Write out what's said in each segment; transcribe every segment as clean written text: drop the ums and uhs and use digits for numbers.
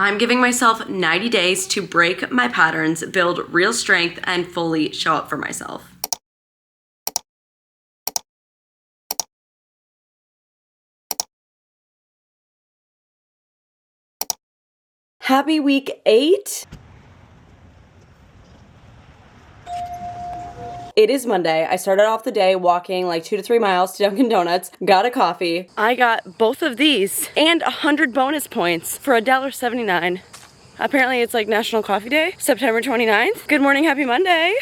I'm giving myself 90 days to break my patterns, build real strength, and fully show up for myself. Happy week 8. It is Monday. I started off the day walking like 2 to 3 miles to Dunkin' Donuts, got a coffee. I got both of these and 100 bonus points for $1.79. Apparently it's like National Coffee Day, September 29th. Good morning, happy Monday.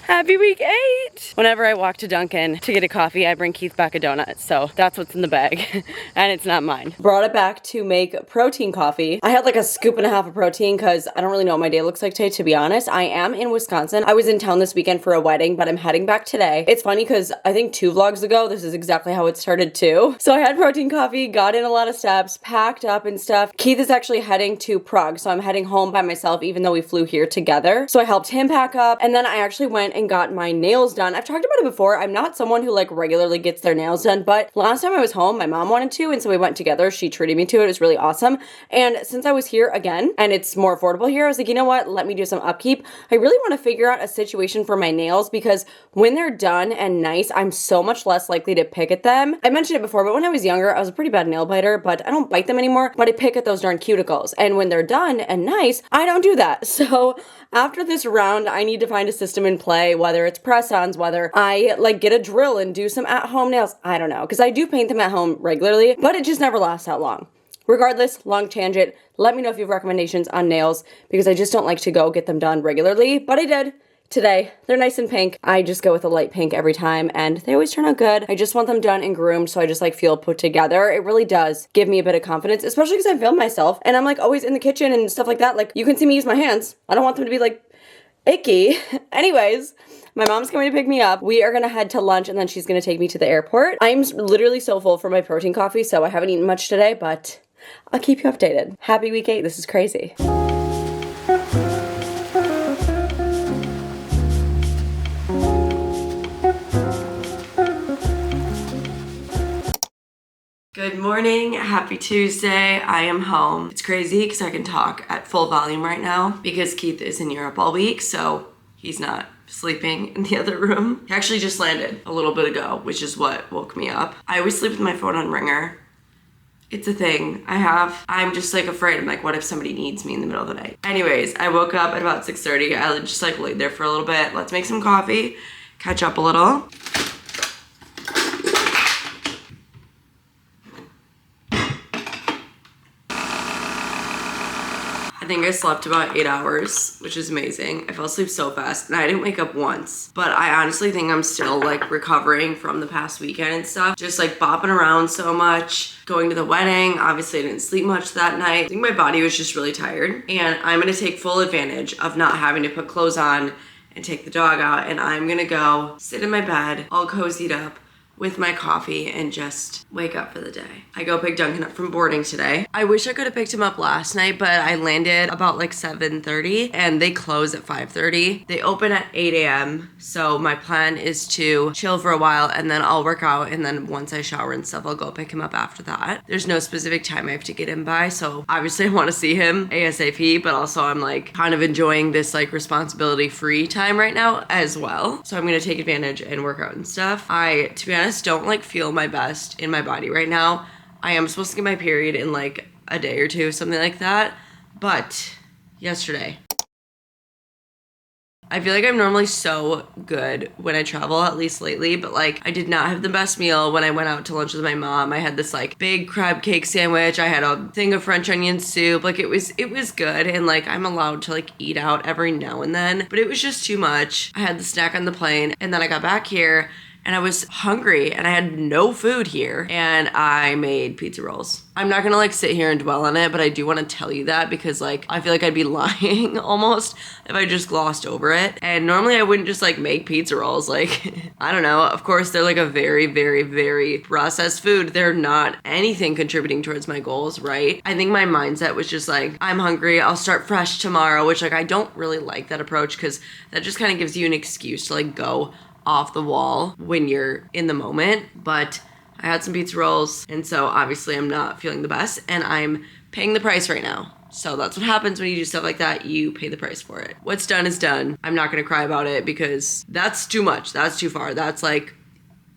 Happy week 8. Whenever I walk to Dunkin' to get a coffee, I bring Keith back a donut. So that's what's in the bag and it's not mine. Brought it back to make protein coffee. I had like a scoop and a half of protein because I don't really know what my day looks like today, to be honest. I am in Wisconsin. I was in town this weekend for a wedding, but I'm heading back today. It's funny because I think 2 vlogs ago, this is exactly how it started too. So I had protein coffee, got in a lot of steps, packed up and stuff. Keith is actually heading to Prague, so I'm heading home by myself even though we flew here together. So I helped him pack up and then I actually went and got my nails done. I've talked about it before. I'm not someone who like regularly gets their nails done, but last time I was home, my mom wanted to and so we went together. She treated me to it. It was really awesome. And since I was here again and it's more affordable here, I was like, you know what? Let me do some upkeep. I really want to figure out a situation for my nails because when they're done and nice, I'm so much less likely to pick at them. I mentioned it before, but when I was younger, I was a pretty bad nail biter, but I don't bite them anymore, but I pick at those darn cuticles. And when they're done and nice, I don't do that. So after this round, I need to find a system in play, whether it's press-ons, whether I like get a drill and do some at-home nails. I don't know, because I do paint them at home regularly, but it just never lasts that long. Regardless, long tangent, let me know if you have recommendations on nails because I just don't like to go get them done regularly, but I did. Today, they're nice and pink. I just go with a light pink every time and they always turn out good. I just want them done and groomed so I just like feel put together. It really does give me a bit of confidence, especially because I film myself and I'm like always in the kitchen and stuff like that. Like you can see me use my hands. I don't want them to be like icky. Anyways, my mom's coming to pick me up. We are gonna head to lunch and then she's gonna take me to the airport. I'm literally so full from my protein coffee, so I haven't eaten much today, but I'll keep you updated. Happy week 8. This is crazy. Good morning, happy Tuesday. I am home. It's crazy because I can talk at full volume right now because Keith is in Europe all week, so he's not sleeping in the other room. He actually just landed a little bit ago, which is what woke me up. I always sleep with my phone on ringer. It's a thing I have. I'm just like afraid. I'm like, what if somebody needs me in the middle of the night? Anyways, I woke up at about 6:30. I just like laid there for a little bit. Let's make some coffee, catch up a little. I think I slept about 8 hours, which is amazing. I fell asleep so fast and I didn't wake up once. But I honestly think I'm still like recovering from the past weekend and stuff. Just like bopping around so much, going to the wedding. Obviously I didn't sleep much that night. I think my body was just really tired. And I'm gonna take full advantage of not having to put clothes on and take the dog out. And I'm gonna go sit in my bed, all cozied up, with my coffee and just wake up for the day. I go pick Duncan up from boarding today. I wish I could have picked him up last night, but I landed about like 7:30 and they close at 5:30. They open at 8 a.m. So my plan is to chill for a while and then I'll work out and then once I shower and stuff, I'll go pick him up after that. There's no specific time I have to get him by. So obviously I want to see him ASAP, but also I'm like kind of enjoying this like responsibility free time right now as well. So I'm going to take advantage and work out and stuff. To be honest, don't like feel my best in my body right now. I am supposed to get my period in like a day or two, something like that. But yesterday, I feel like I'm normally so good when I travel, at least lately, but like I did not have the best meal when I went out to lunch with my mom. I had this like big crab cake sandwich. I had a thing of French onion soup. Like it was good and like I'm allowed to like eat out every now and then, but it was just too much. I had the snack on the plane and then I got back here and I was hungry and I had no food here and I made pizza rolls. I'm not gonna like sit here and dwell on it, but I do want to tell you that because like I feel like I'd be lying almost if I just glossed over it. And normally I wouldn't just like make pizza rolls. Like, I don't know. Of course, they're like a very, very, very processed food. They're not anything contributing towards my goals, right? I think my mindset was just like, I'm hungry, I'll start fresh tomorrow, which like I don't really like that approach because that just kind of gives you an excuse to like go off the wall when you're in the moment. But I had some pizza rolls and so obviously I'm not feeling the best and I'm paying the price right now. So that's what happens when you do stuff like that. You pay the price for it. What's done is done. I'm not gonna cry about it because that's too much. That's too far. That's like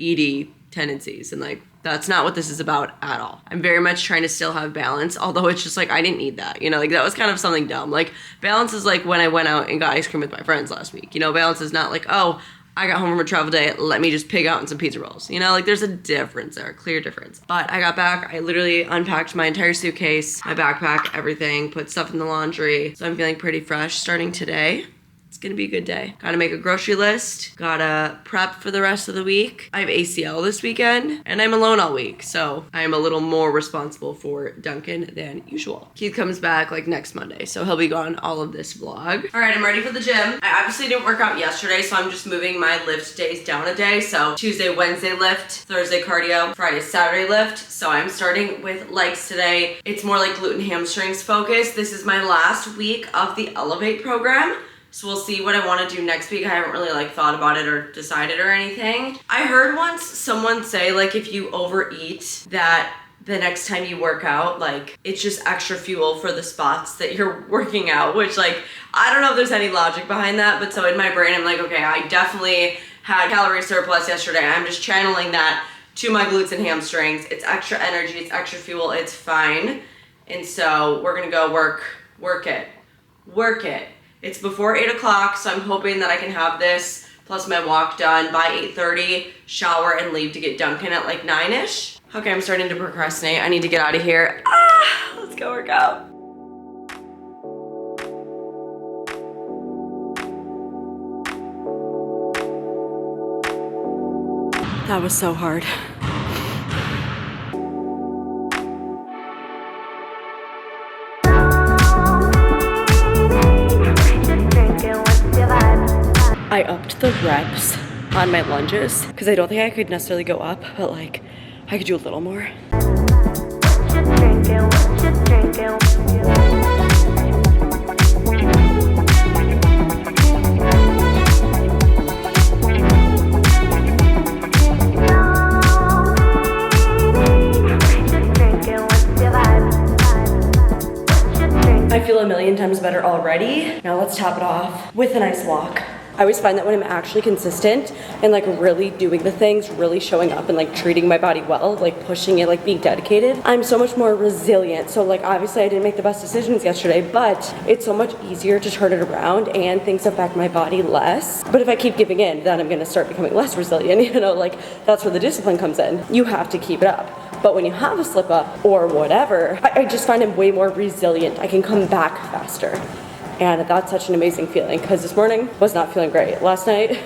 ED tendencies, and like that's not what this is about at all. I'm very much trying to still have balance, although it's just like I didn't need that, you know, like that was kind of something dumb. Like balance is like when I went out and got ice cream with my friends last week, you know. Balance is not like, oh, I got home from a travel day, let me just pig out on some pizza rolls, you know, like there's a difference there, a clear difference. But I got back, I literally unpacked my entire suitcase, my backpack, everything, put stuff in the laundry, so I'm feeling pretty fresh starting today. It's gonna be a good day. Gotta make a grocery list. Gotta prep for the rest of the week. I have ACL this weekend and I'm alone all week. So I'm a little more responsible for Duncan than usual. Keith comes back like next Monday. So he'll be gone all of this vlog. All right, I'm ready for the gym. I obviously didn't work out yesterday, so I'm just moving my lift days down a day. So Tuesday, Wednesday lift, Thursday cardio, Friday, Saturday lift. So I'm starting with legs today. It's more like glute and hamstrings focus. This is my last week of the Elevate program. So we'll see what I want to do next week. I haven't really like thought about it or decided or anything. I heard once someone say like if you overeat that the next time you work out, like it's just extra fuel for the spots that you're working out, which like, I don't know if there's any logic behind that, but so in my brain, I'm like, okay, I definitely had calorie surplus yesterday. I'm just channeling that to my glutes and hamstrings. It's extra energy, it's extra fuel, it's fine. And so we're gonna go work it. It's before 8 o'clock, so I'm hoping that I can have this plus my walk done by 8:30, shower and leave to get Duncan at like 9-ish. Okay, I'm starting to procrastinate. I need to get out of here. Let's go work out. That was so hard. I upped the reps on my lunges because I don't think I could necessarily go up, but like I could do a little more. I feel a million times better already. Now let's top it off with a nice walk. I always find that when I'm actually consistent and like really doing the things, really showing up and like treating my body well, like pushing it, like being dedicated, I'm so much more resilient. So like obviously I didn't make the best decisions yesterday, but it's so much easier to turn it around and things affect my body less. But if I keep giving in, then I'm gonna start becoming less resilient, you know, like that's where the discipline comes in. You have to keep it up. But when you have a slip up or whatever, I just find I'm way more resilient. I can come back faster. And that's such an amazing feeling because this morning was not feeling great. Last night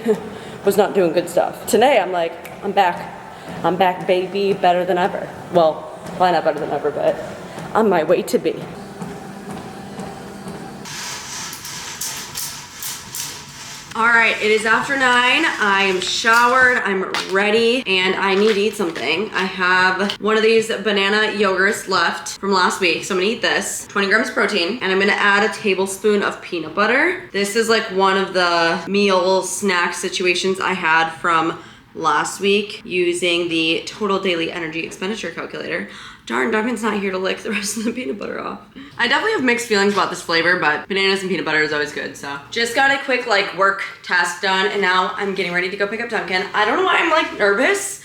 was not doing good stuff. Today I'm like, I'm back baby, better than ever. Well, probably not better than ever, but on my way to be. All right, it is after 9. I'm showered, I'm ready, and I need to eat something. I have one of these banana yogurts left from last week, so I'm gonna eat this. 20 grams protein, and I'm gonna add a tablespoon of peanut butter. This is like one of the meal snack situations I had from last week using the total daily energy expenditure calculator. Darn, Duncan's not here to lick the rest of the peanut butter off. I definitely have mixed feelings about this flavor, but bananas and peanut butter is always good, so. Just got a quick like work task done, and now I'm getting ready to go pick up Duncan. I don't know why I'm like nervous.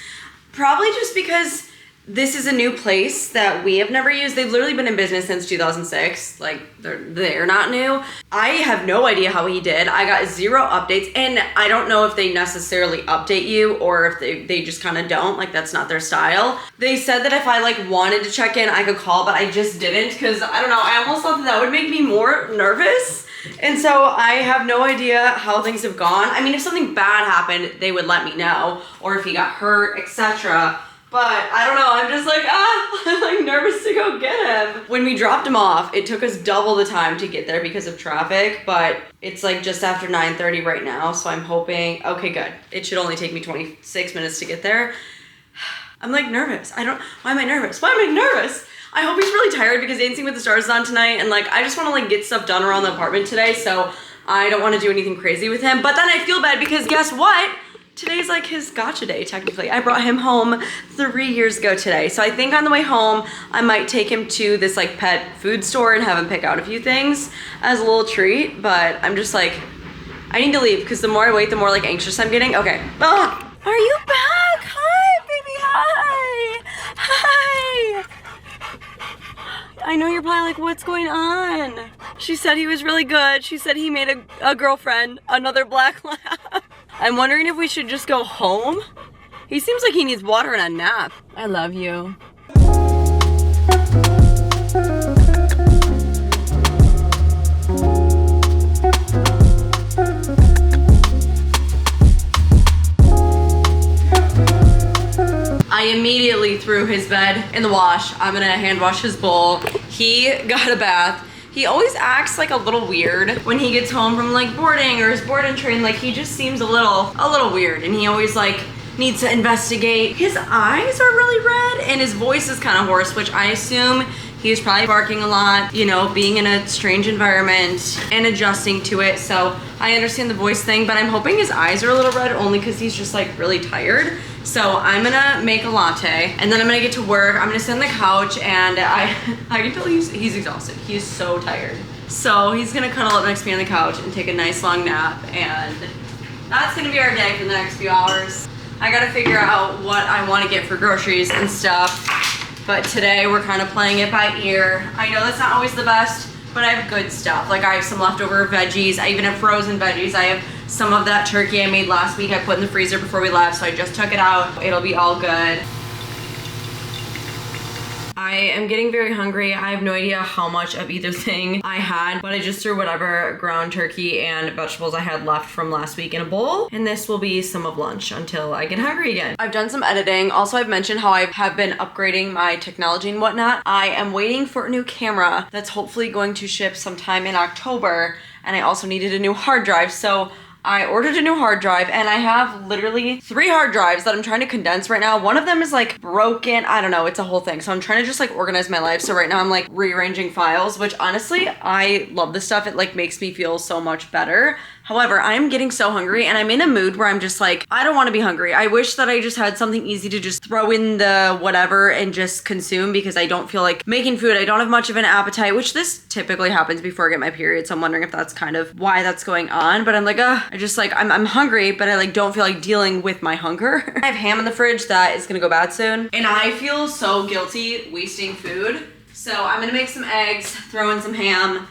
Probably just because this is a new place that we have never used. They've literally been in business since 2006. Like, they're not new. I have no idea how he did. I got 0 updates, and I don't know if they necessarily update you or if they just kind of don't. Like, that's not their style. They said that if I like wanted to check in, I could call, but I just didn't because I don't know. I almost thought that would make me more nervous. And so I have no idea how things have gone. I mean, if something bad happened, they would let me know, or if he got hurt, etc. But I don't know, I'm just like, I'm like nervous to go get him. When we dropped him off, it took us double the time to get there because of traffic, but it's like just after 9:30 right now, so I'm hoping, okay, good. It should only take me 26 minutes to get there. I'm like nervous. Why am I nervous? I hope he's really tired because Dancing with the Stars is on tonight, and like, I just wanna like get stuff done around the apartment today, so I don't wanna do anything crazy with him. But then I feel bad because guess what? today's like his gotcha day, technically. I brought him home 3 years ago today. So I think on the way home, I might take him to this like pet food store and have him pick out a few things as a little treat. But I'm just like, I need to leave because the more I wait, the more like anxious I'm getting. Okay. Ah, are you back? Hi, baby, hi. Hi. I know you're probably like, what's going on? She said he was really good. She said he made a girlfriend, another black lab. I'm wondering if we should just go home. He seems like he needs water and a nap. I love you. I immediately threw his bed in the wash. I'm gonna hand wash his bowl. He got a bath. He always acts like a little weird when he gets home from like boarding or his board and train. Like he just seems a little weird, and he always like needs to investigate. His eyes are really red and his voice is kind of hoarse, which I assume he's probably barking a lot, you know, being in a strange environment and adjusting to it. So I understand the voice thing, but I'm hoping his eyes are a little red only because he's just like really tired. So I'm gonna make a latte and then I'm gonna get to work. I'm gonna sit on the couch and I can tell he's exhausted. He's so tired. So he's gonna cuddle up next to me on the couch and take a nice long nap, and that's gonna be our day for the next few hours. I gotta figure out what I wanna get for groceries and stuff, but today we're kind of playing it by ear. I know that's not always the best, but I have good stuff. Like I have some leftover veggies. I even have frozen veggies. I have some of that turkey I made last week I put in the freezer before we left, so I just took it out. It'll be all good. I am getting very hungry. I have no idea how much of either thing I had, but I just threw whatever ground turkey and vegetables I had left from last week in a bowl, and this will be some of lunch until I get hungry again. I've done some editing. Also, I've mentioned how I have been upgrading my technology and whatnot. I am waiting for a new camera that's hopefully going to ship sometime in October, and I also needed a new hard drive, so I ordered a new hard drive, and I have literally 3 hard drives that I'm trying to condense right now. One of them is like broken. I don't know, it's a whole thing. So I'm trying to just like organize my life. So right now I'm like rearranging files, which honestly, I love this stuff. It like makes me feel so much better. However, I'm getting so hungry and I'm in a mood where I'm just like, I don't want to be hungry. I wish that I just had something easy to just throw in the whatever and just consume, because I don't feel like making food. I don't have much of an appetite, which this typically happens before I get my period. So I'm wondering if that's kind of why that's going on. But I'm like, I just like, I'm hungry, but I like don't feel like dealing with my hunger. I have ham in the fridge that is gonna go bad soon. And I feel so guilty wasting food. So I'm gonna make some eggs, throw in some ham,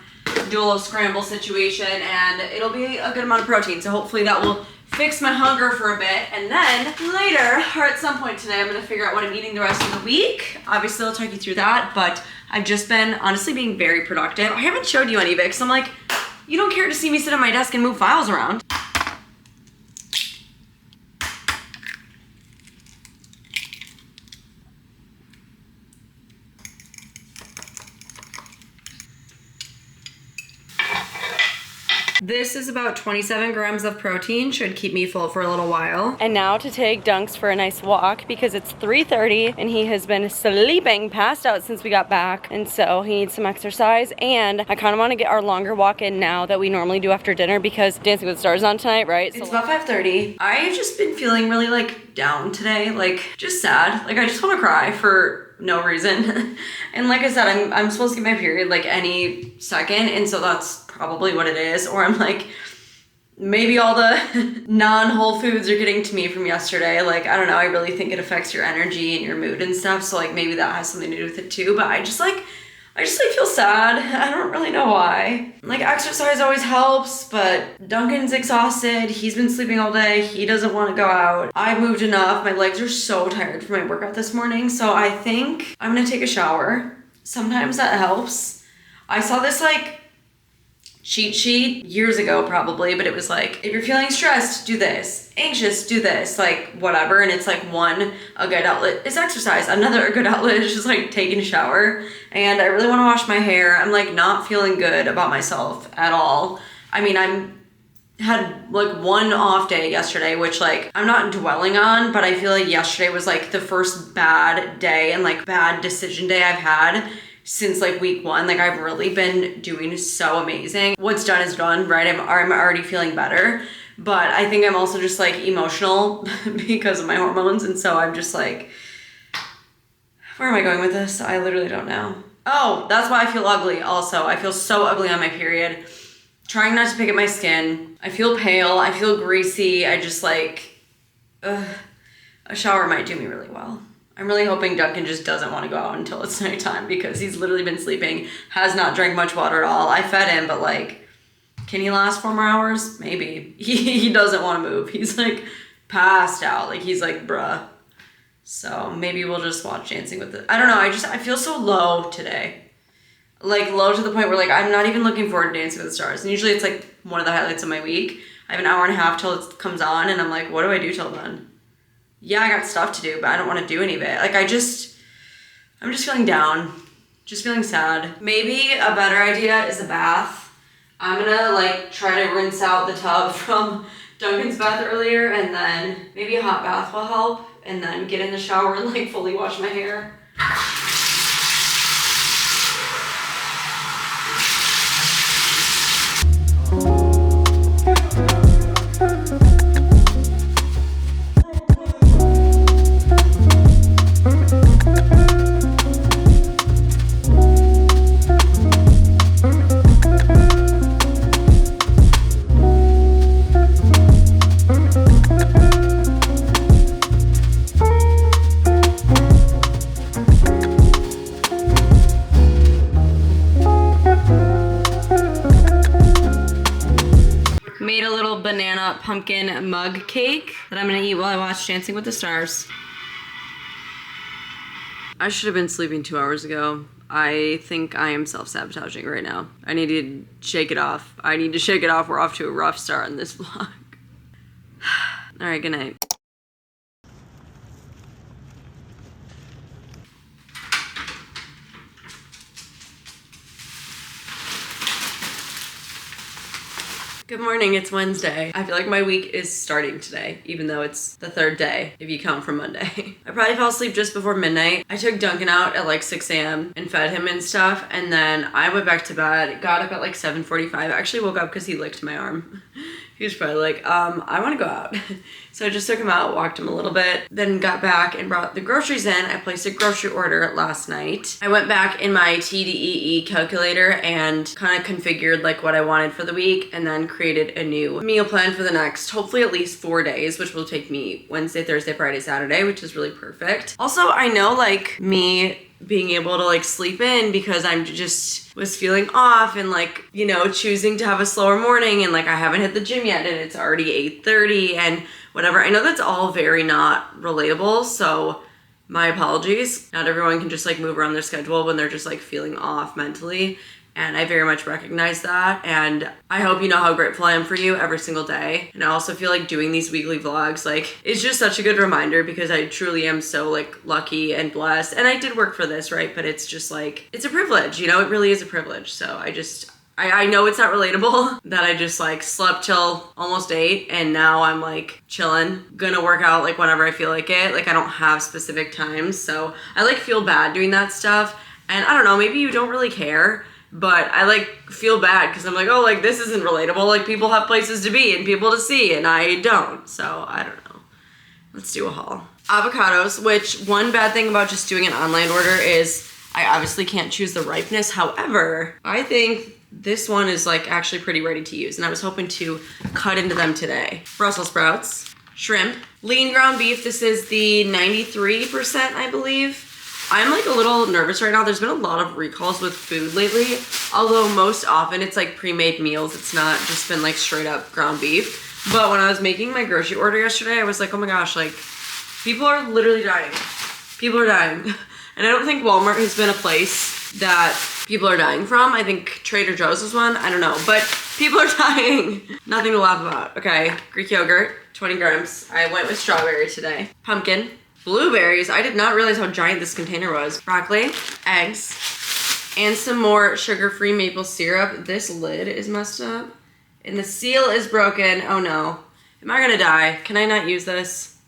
do a little scramble situation, and it'll be a good amount of protein. So hopefully that will fix my hunger for a bit. And then later, or at some point today, I'm gonna figure out what I'm eating the rest of the week. Obviously, I'll talk you through that, but I've just been honestly being very productive. I haven't showed you any of it because I'm like, you don't care to see me sit at my desk and move files around. This is about 27 grams of protein, should keep me full for a little while. And now to take Dunks for a nice walk because it's 3:30 and he has been sleeping, passed out since we got back. And so he needs some exercise, and I kind of want to get our longer walk in now that we normally do after dinner because Dancing with the Stars is on tonight, right? It's about 5:30. I've just been feeling really like down today, like just sad. Like I just want to cry for no reason. And like I said, I'm supposed to get my period like any second, and so that's probably what it is. Or I'm like, maybe all the non-whole foods are getting to me from yesterday. Like, I don't know, I really think it affects your energy and your mood and stuff, so like maybe that has something to do with it too. But I just feel sad. I don't really know why. Like exercise always helps, but Duncan's exhausted. He's been sleeping all day. He doesn't want to go out. I've moved enough. My legs are so tired from my workout this morning. So I think I'm gonna take a shower. Sometimes that helps. I saw this like cheat sheet years ago probably, but it was like, if you're feeling stressed, do this. Anxious, do this, like whatever. And it's like one, a good outlet is exercise. Another, a good outlet is just like taking a shower. And I really want to wash my hair. I'm like not feeling good about myself at all. I mean, had like one off day yesterday, which like I'm not dwelling on, but I feel like yesterday was like the first bad day and like bad decision day I've had since like week 1. Like I've really been doing so amazing. What's done is done, right? I'm already feeling better, but I think I'm also just like emotional because of my hormones. And so I'm just like, where am I going with this? I literally don't know. Oh, that's why I feel ugly also. I feel so ugly on my period. Trying not to pick at my skin. I feel pale, I feel greasy. I just like, a shower might do me really well. I'm really hoping Duncan just doesn't want to go out until it's nighttime because he's literally been sleeping, has not drank much water at all. I fed him, but like, can he last 4 more hours? Maybe. He doesn't want to move. He's like passed out. Like he's like, bruh. So maybe we'll just watch Dancing with the, I don't know. I feel so low today. Like low to the point where like, I'm not even looking forward to Dancing with the Stars. And usually it's like one of the highlights of my week. I have an hour and a half till it comes on and I'm like, what do I do till then? Yeah, I got stuff to do, but I don't want to do any of it. Like I'm just feeling down, just feeling sad. Maybe a better idea is a bath. I'm gonna like try to rinse out the tub from Duncan's bath earlier and then maybe a hot bath will help and then get in the shower and like fully wash my hair. Made a little banana pumpkin mug cake that I'm gonna eat while I watch Dancing with the Stars. I should have been sleeping 2 hours ago. I think I am self-sabotaging right now. I need to shake it off. I need to shake it off. We're off to a rough start in this vlog. All right, good night. Good morning, it's Wednesday. I feel like my week is starting today, even though it's the 3rd day, if you count from Monday. I probably fell asleep just before midnight. I took Duncan out at like 6 a.m. and fed him and stuff, and then I went back to bed, got up at like 7:45. I actually woke up because he licked my arm. He was probably like, I wanna go out. So I just took him out, walked him a little bit, then got back and brought the groceries in. I placed a grocery order last night. I went back in my TDEE calculator and kind of configured like what I wanted for the week and then created a new meal plan for the next, hopefully at least 4 days, which will take me Wednesday, Thursday, Friday, Saturday, which is really perfect. Also, I know like me being able to like sleep in because I'm just was feeling off and like, you know, choosing to have a slower morning and like I haven't hit the gym yet and it's already 8:30 and whatever. I know that's all very not relatable, so my apologies. Not everyone can just like move around their schedule when they're just like feeling off mentally. And I very much recognize that. And I hope you know how grateful I am for you every single day. And I also feel like doing these weekly vlogs, like, it's just such a good reminder because I truly am so like lucky and blessed. And I did work for this, right? But it's just like, it's a privilege, you know, it really is a privilege. So I know it's not relatable that I just like slept till almost 8 and now I'm like chilling, gonna work out like whenever I feel like it. Like I don't have specific times. So I like feel bad doing that stuff. And I don't know, maybe you don't really care. But I like feel bad because I'm like, oh, like this isn't relatable. Like people have places to be and people to see and I don't. So I don't know. Let's do a haul. Avocados, which one bad thing about just doing an online order is I obviously can't choose the ripeness. However, I think this one is like actually pretty ready to use and I was hoping to cut into them today. Brussels sprouts, shrimp, lean ground beef. This is the 93%, I believe. I'm like a little nervous right now. There's been a lot of recalls with food lately, although most often it's like pre-made meals. It's not just been like straight up ground beef. But when I was making my grocery order yesterday, I was like, oh my gosh, like people are literally dying. People are dying. And I don't think Walmart has been a place that people are dying from. I think Trader Joe's is one, I don't know, but people are dying. Nothing to laugh about. Okay, Greek yogurt, 20 grams. I went with strawberry today. Pumpkin. Blueberries, I did not realize how giant this container was. Broccoli, eggs, and some more sugar-free maple syrup. This lid is messed up and the seal is broken. Oh no, am I gonna die? Can I not use this?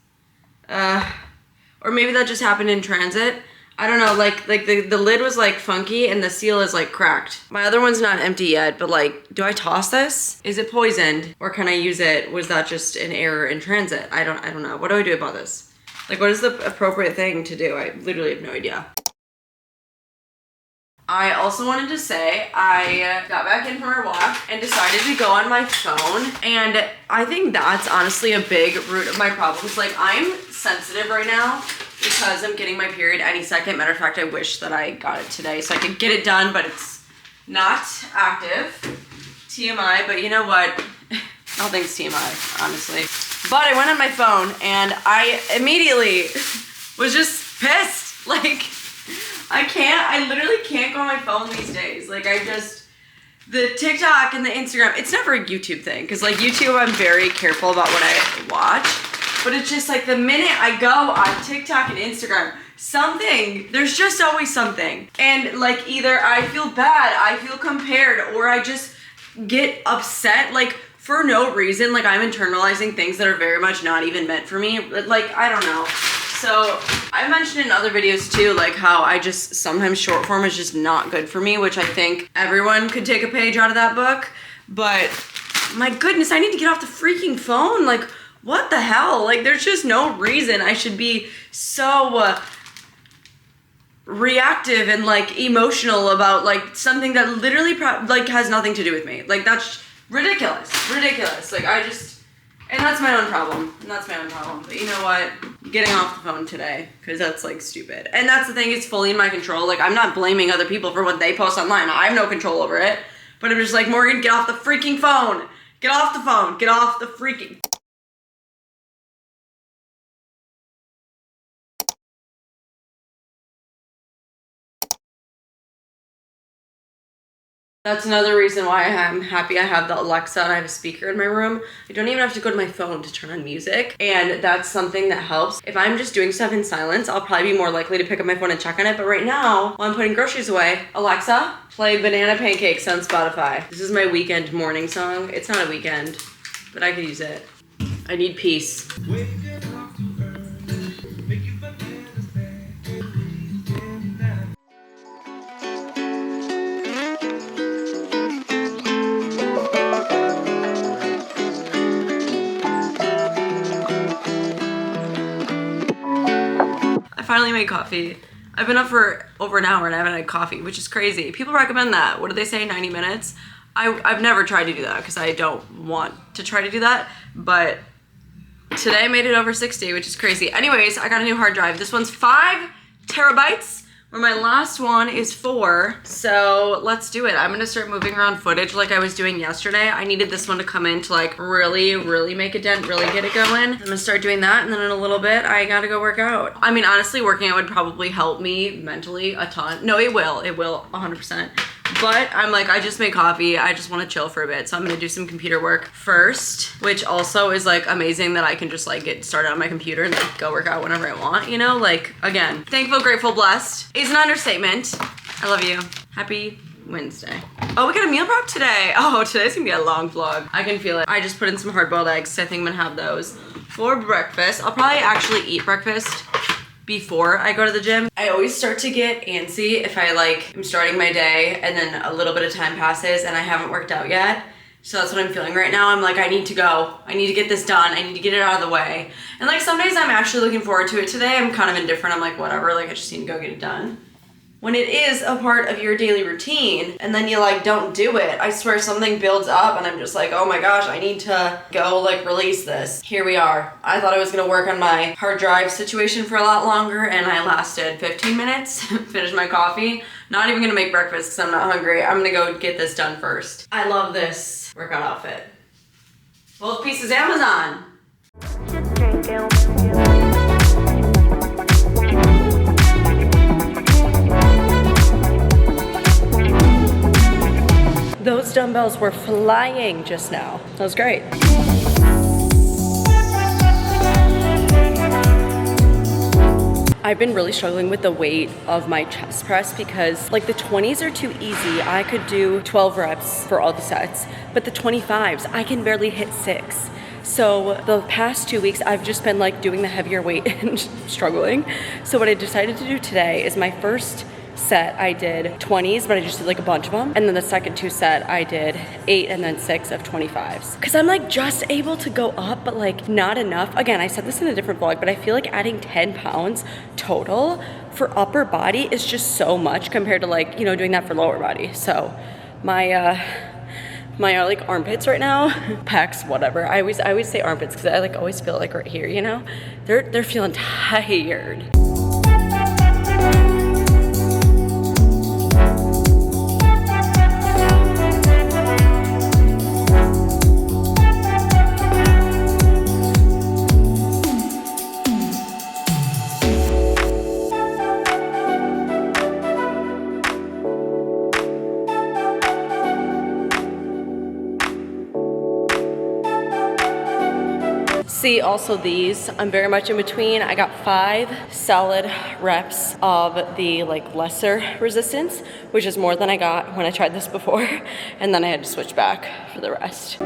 Or maybe that just happened in transit. I don't know, like the lid was like funky and the seal is like cracked. My other one's not empty yet, but like, do I toss this? Is it poisoned or can I use it? Was that just an error in transit? I don't know. What do I do about this? Like, what is the appropriate thing to do? I literally have no idea. I also wanted to say I got back in from our walk and decided to go on my phone, and I think that's honestly a big root of my problems. Like, I'm sensitive right now because I'm getting my period any second. Matter of fact, I wish that I got it today so I could get it done, but it's not active. TMI, but you know what? I don't think it's TMI, honestly. But I went on my phone and I immediately was just pissed. Like, I literally can't go on my phone these days. Like, the TikTok and the Instagram, it's never a YouTube thing. Because, like, YouTube, I'm very careful about what I watch. But it's just, like, the minute I go on TikTok and Instagram, there's just always something. And, like, either I feel bad, I feel compared, or I just get upset, like, for no reason. Like, I'm internalizing things that are very much not even meant for me. Like, I don't know. So I mentioned in other videos too, like how I just, sometimes short form is just not good for me, which I think everyone could take a page out of that book. But my goodness, I need to get off the freaking phone. Like, what the hell? Like, there's just no reason I should be so reactive and like emotional about like something that literally like has nothing to do with me. Like, that's ridiculous. Like, and that's my own problem. But you know what? Getting off the phone today, because that's like stupid. And that's the thing, it's fully in my control. Like, I'm not blaming other people for what they post online. I have no control over it. But I'm just like, Morgan, get off the freaking phone. Get off the phone. Get off the freaking... That's another reason why I'm happy I have the Alexa and I have a speaker in my room. I don't even have to go to my phone to turn on music. And that's something that helps. If I'm just doing stuff in silence, I'll probably be more likely to pick up my phone and check on it. But right now, while I'm putting groceries away, Alexa, play Banana Pancakes on Spotify. This is my weekend morning song. It's not a weekend, but I could use it. I need peace. Finally made coffee. I've been up for over an hour and I haven't had coffee, which is crazy. People recommend that. What do they say, 90 minutes? I've never tried to do that because I don't want to try to do that, but today I made it over 60, which is crazy. Anyways, I got a new hard drive. This one's 5 terabytes, where my last one is 4. So let's do it. I'm gonna start moving around footage like I was doing yesterday. I needed this one to come in to like really make a dent, really get it going. I'm gonna start doing that, and then in a little bit, I gotta go work out. I mean, honestly, working out would probably help me mentally a ton. No, it will 100%. But I'm like, I just made coffee. I just want to chill for a bit. So I'm going to do some computer work first, which also is like amazing that I can just like get started on my computer and like go work out whenever I want, you know? Like, again, thankful, grateful, blessed is an understatement. I love you. Happy Wednesday. Oh, we got a meal prep today. Oh, today's gonna be a long vlog. I can feel it. I just put in some hard-boiled eggs, so I think I'm gonna have those for breakfast. I'll probably actually eat breakfast before I go to the gym. I always start to get antsy if I like am starting my day and then a little bit of time passes and I haven't worked out yet. So that's what I'm feeling right now. I'm like, I need to go. I need to get this done. I need to get it out of the way. And like some days I'm actually looking forward to it. Today I'm kind of indifferent. I'm like, whatever, like I just need to go get it done. When it is a part of your daily routine and then you like don't do it, I swear something builds up and I'm just like, oh my gosh, I need to go like release this. Here we are. I thought I was gonna work on my hard drive situation for a lot longer and I lasted 15 minutes, finished my coffee. Not even gonna make breakfast because I'm not hungry. I'm gonna go get this done first. I love this workout outfit. Both pieces Amazon. Those dumbbells were flying just now. That was great. I've been really struggling with the weight of my chest press because like the 20s are too easy. I could do 12 reps for all the sets, but the 25s, I can barely hit 6. So the past 2 weeks, I've just been like doing the heavier weight and struggling. So what I decided to do today is my first set I did 20s, but I just did like a bunch of them. And then the second 2 set I did 8 and then 6 of 25s. Cause I'm like just able to go up, but like not enough. Again, I said this in a different vlog, but I feel like adding 10 pounds total for upper body is just so much compared to like, you know, doing that for lower body. So my like armpits right now, pecs, whatever. I always say armpits because I like always feel like right here, you know? They're feeling tired. See, also these, I'm very much in between. I got 5 solid reps of the like lesser resistance, which is more than I got when I tried this before. And then I had to switch back for the rest.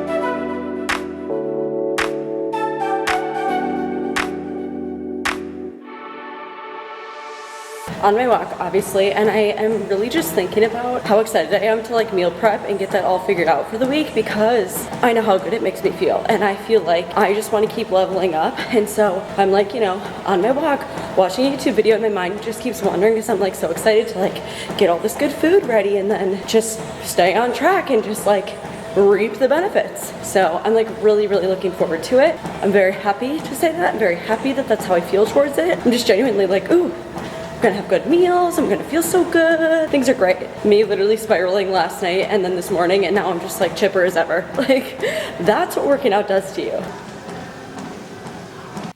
On my walk, obviously, and I am really just thinking about how excited I am to like meal prep and get that all figured out for the week, because I know how good it makes me feel, and I feel like I just want to keep leveling up. And so I'm like, you know, on my walk, watching a YouTube video, and my mind just keeps wandering because I'm like so excited to like get all this good food ready and then just stay on track and just like reap the benefits. So I'm like really looking forward to it. I'm very happy to say that. I'm very happy that that's how I feel towards it. I'm just genuinely like, ooh, I'm gonna have good meals, I'm gonna feel so good. Things are great. Me literally spiraling last night and then this morning, and now I'm just like chipper as ever. Like, that's what working out does to you.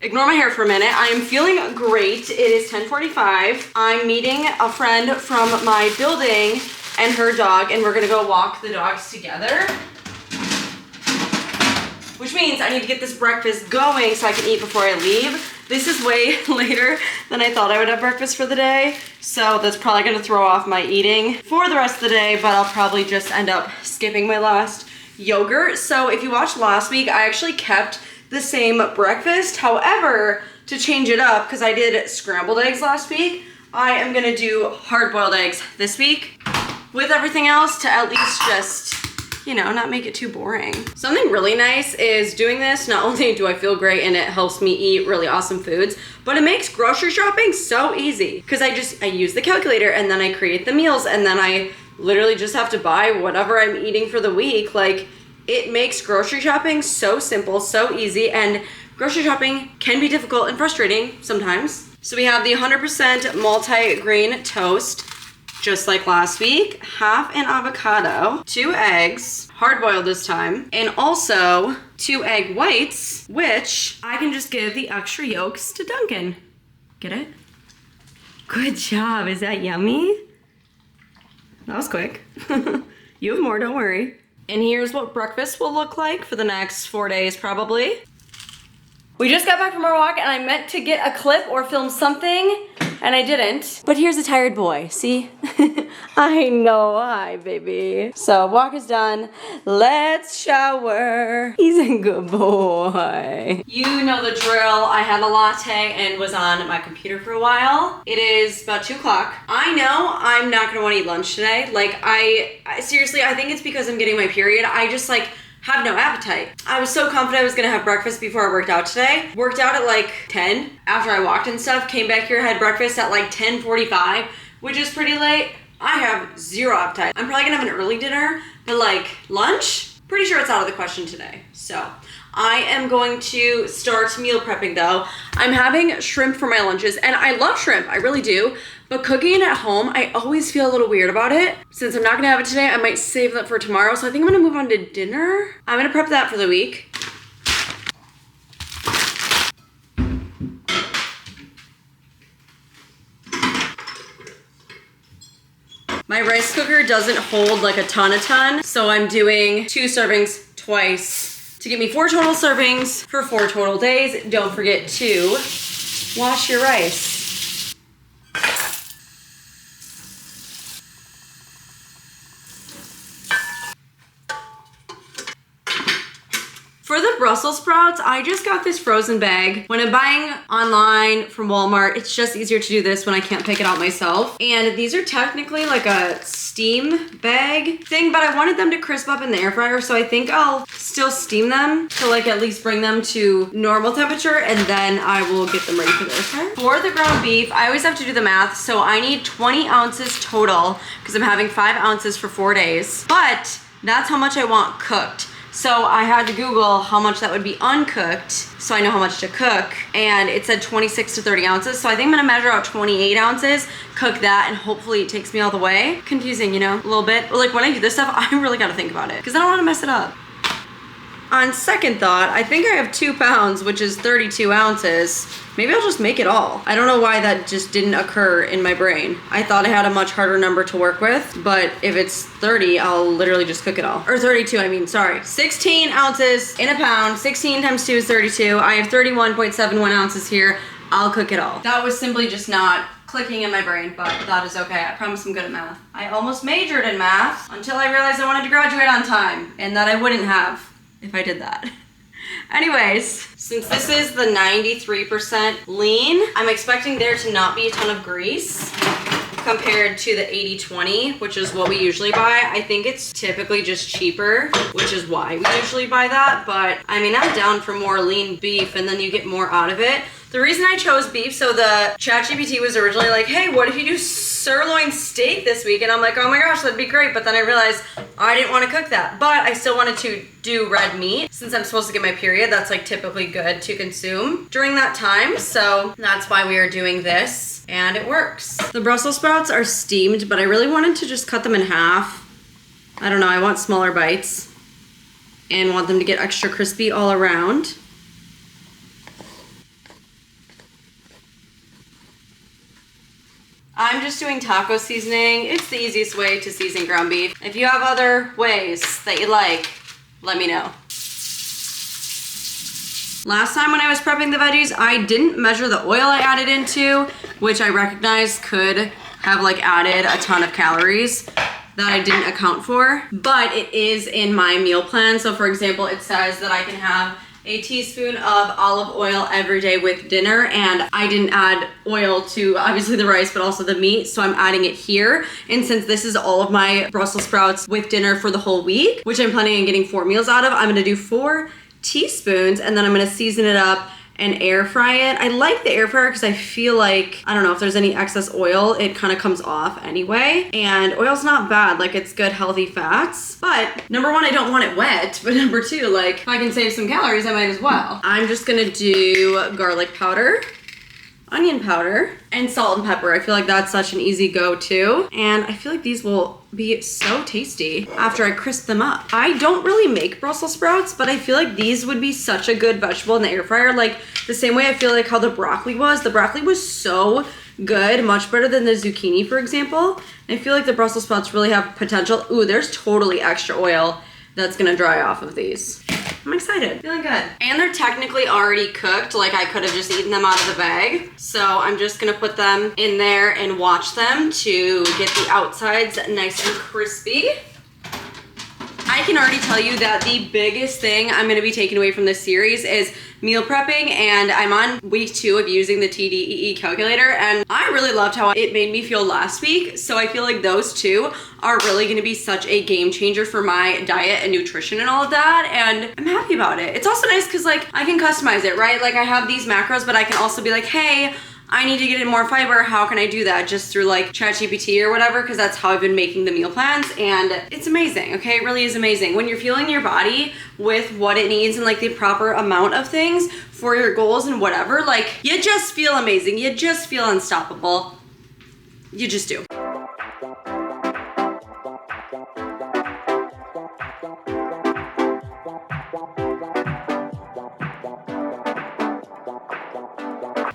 Ignore my hair for a minute. I am feeling great. It is 10:45. I'm meeting a friend from my building and her dog, and we're gonna go walk the dogs together. Which means I need to get this breakfast going so I can eat before I leave. This is way later than I thought I would have breakfast for the day, so that's probably gonna throw off my eating for the rest of the day, but I'll probably just end up skipping my last yogurt. So if you watched last week, I actually kept the same breakfast. However, to change it up, because I did scrambled eggs last week, I am gonna do hard-boiled eggs this week with everything else to at least just, you know, not make it too boring. Something really nice is doing this. Not only do I feel great and it helps me eat really awesome foods, but it makes grocery shopping so easy. Because I use the calculator and then I create the meals and then I literally just have to buy whatever I'm eating for the week. Like, it makes grocery shopping so simple, so easy, and grocery shopping can be difficult and frustrating sometimes. So we have the 100% multi-grain toast, just like last week, half an avocado, 2 eggs, hard-boiled this time, and also 2 egg whites, which I can just give the extra yolks to Duncan. Get it? Good job. Is that yummy? That was quick. You have more, don't worry. And here's what breakfast will look like for the next 4 days, probably. We just got back from our walk and I meant to get a clip or film something and I didn't. But here's a tired boy, see? I know, hi baby. So walk is done, let's shower. He's a good boy. You know the drill. I had a latte and was on my computer for a while. It is about 2 o'clock. I know I'm not gonna wanna eat lunch today. Like I seriously, I think it's because I'm getting my period. I just like, have no appetite. I was so confident I was gonna have breakfast before I worked out today. Worked out at like 10 after I walked and stuff. Came back here, had breakfast at like 10:45, which is pretty late. I have zero appetite. I'm probably gonna have an early dinner, but like lunch, pretty sure it's out of the question today. So I am going to start meal prepping though. I'm having shrimp for my lunches and I love shrimp, I really do. But cooking it at home, I always feel a little weird about it. Since I'm not gonna have it today, I might save that for tomorrow. So I think I'm gonna move on to dinner. I'm gonna prep that for the week. My rice cooker doesn't hold like a ton, so I'm doing 2 servings twice to give me 4 total servings for 4 total days. Don't forget to wash your rice. For the Brussels sprouts, I just got this frozen bag. When I'm buying online from Walmart, it's just easier to do this when I can't pick it out myself. And these are technically like a steam bag thing, but I wanted them to crisp up in the air fryer, so I think I'll still steam them to like at least bring them to normal temperature, and then I will get them ready for the air fryer. For the ground beef, I always have to do the math, so I need 20 ounces total because I'm having 5 ounces for 4 days, but that's how much I want cooked. So I had to Google how much that would be uncooked so I know how much to cook, and it said 26 to 30 ounces. So I think I'm gonna measure out 28 ounces, cook that, and hopefully it takes me all the way. Confusing, you know, a little bit. But like when I do this stuff, I really gotta think about it because I don't wanna mess it up. On second thought, I think I have 2 pounds, which is 32 ounces. Maybe I'll just make it all. I don't know why that just didn't occur in my brain. I thought I had a much harder number to work with, but if it's 30, I'll literally just cook it all. Or 32, I mean, sorry. 16 ounces in a pound, 16 times 2 is 32. I have 31.71 ounces here. I'll cook it all. That was simply just not clicking in my brain, but that is okay. I promise I'm good at math. I almost majored in math until I realized I wanted to graduate on time, and that I wouldn't have if I did that. Anyways, since this is the 93% lean, I'm expecting there to not be a ton of grease compared to the 80-20, which is what we usually buy. I think it's typically just cheaper, which is why we usually buy that. But I mean, I'm down for more lean beef and then you get more out of it. The reason I chose beef, so the ChatGPT was originally like, hey, what if you do sirloin steak this week? And I'm like, oh my gosh, that'd be great. But then I realized I didn't want to cook that, but I still wanted to do red meat. Since I'm supposed to get my period, that's like typically good to consume during that time. So that's why we are doing this, and it works. The Brussels sprouts are steamed, but I really wanted to just cut them in half. I don't know, I want smaller bites and want them to get extra crispy all around. I'm just doing taco seasoning. It's the easiest way to season ground beef. If you have other ways that you like, let me know. Last time when I was prepping the veggies, I didn't measure the oil I added into, which I recognized could have like added a ton of calories that I didn't account for, but it is in my meal plan. So for example, it says that I can have a teaspoon of olive oil every day with dinner, and I didn't add oil to obviously the rice but also the meat, so I'm adding it here. And since this is all of my Brussels sprouts with dinner for the whole week, which I'm planning on getting 4 meals out of, I'm gonna do 4 teaspoons and then I'm gonna season it up and air fry it. I like the air fryer because I feel like, I don't know, if there's any excess oil, it kind of comes off anyway. And oil's not bad, like it's good healthy fats. But number one, I don't want it wet. But number two, like if I can save some calories, I might as well. I'm just gonna do garlic powder, onion powder, and salt and pepper. I feel like that's such an easy go-to. And I feel like these will be so tasty after I crisp them up. I don't really make Brussels sprouts, but I feel like these would be such a good vegetable in the air fryer. Like the same way I feel like how the broccoli was. The broccoli was so good, much better than the zucchini, for example. And I feel like the Brussels sprouts really have potential. Ooh, there's totally extra oil that's gonna dry off of these. I'm excited, feeling good. And they're technically already cooked, like I could have just eaten them out of the bag. So I'm just gonna put them in there and watch them to get the outsides nice and crispy. I can already tell you that the biggest thing I'm gonna be taking away from this series is meal prepping, and I'm on week 2 of using the TDEE calculator, and I really loved how it made me feel last week. So I feel like those two are really gonna be such a game changer for my diet and nutrition and all of that, and I'm happy about it. It's also nice because like I can customize it, right? Like I have these macros, but I can also be like, hey, I need to get in more fiber. How can I do that? Just through like ChatGPT or whatever, because that's how I've been making the meal plans, and it's amazing, okay? It really is amazing. When you're fueling your body with what it needs and like the proper amount of things for your goals and whatever, like you just feel amazing. You just feel unstoppable. You just do.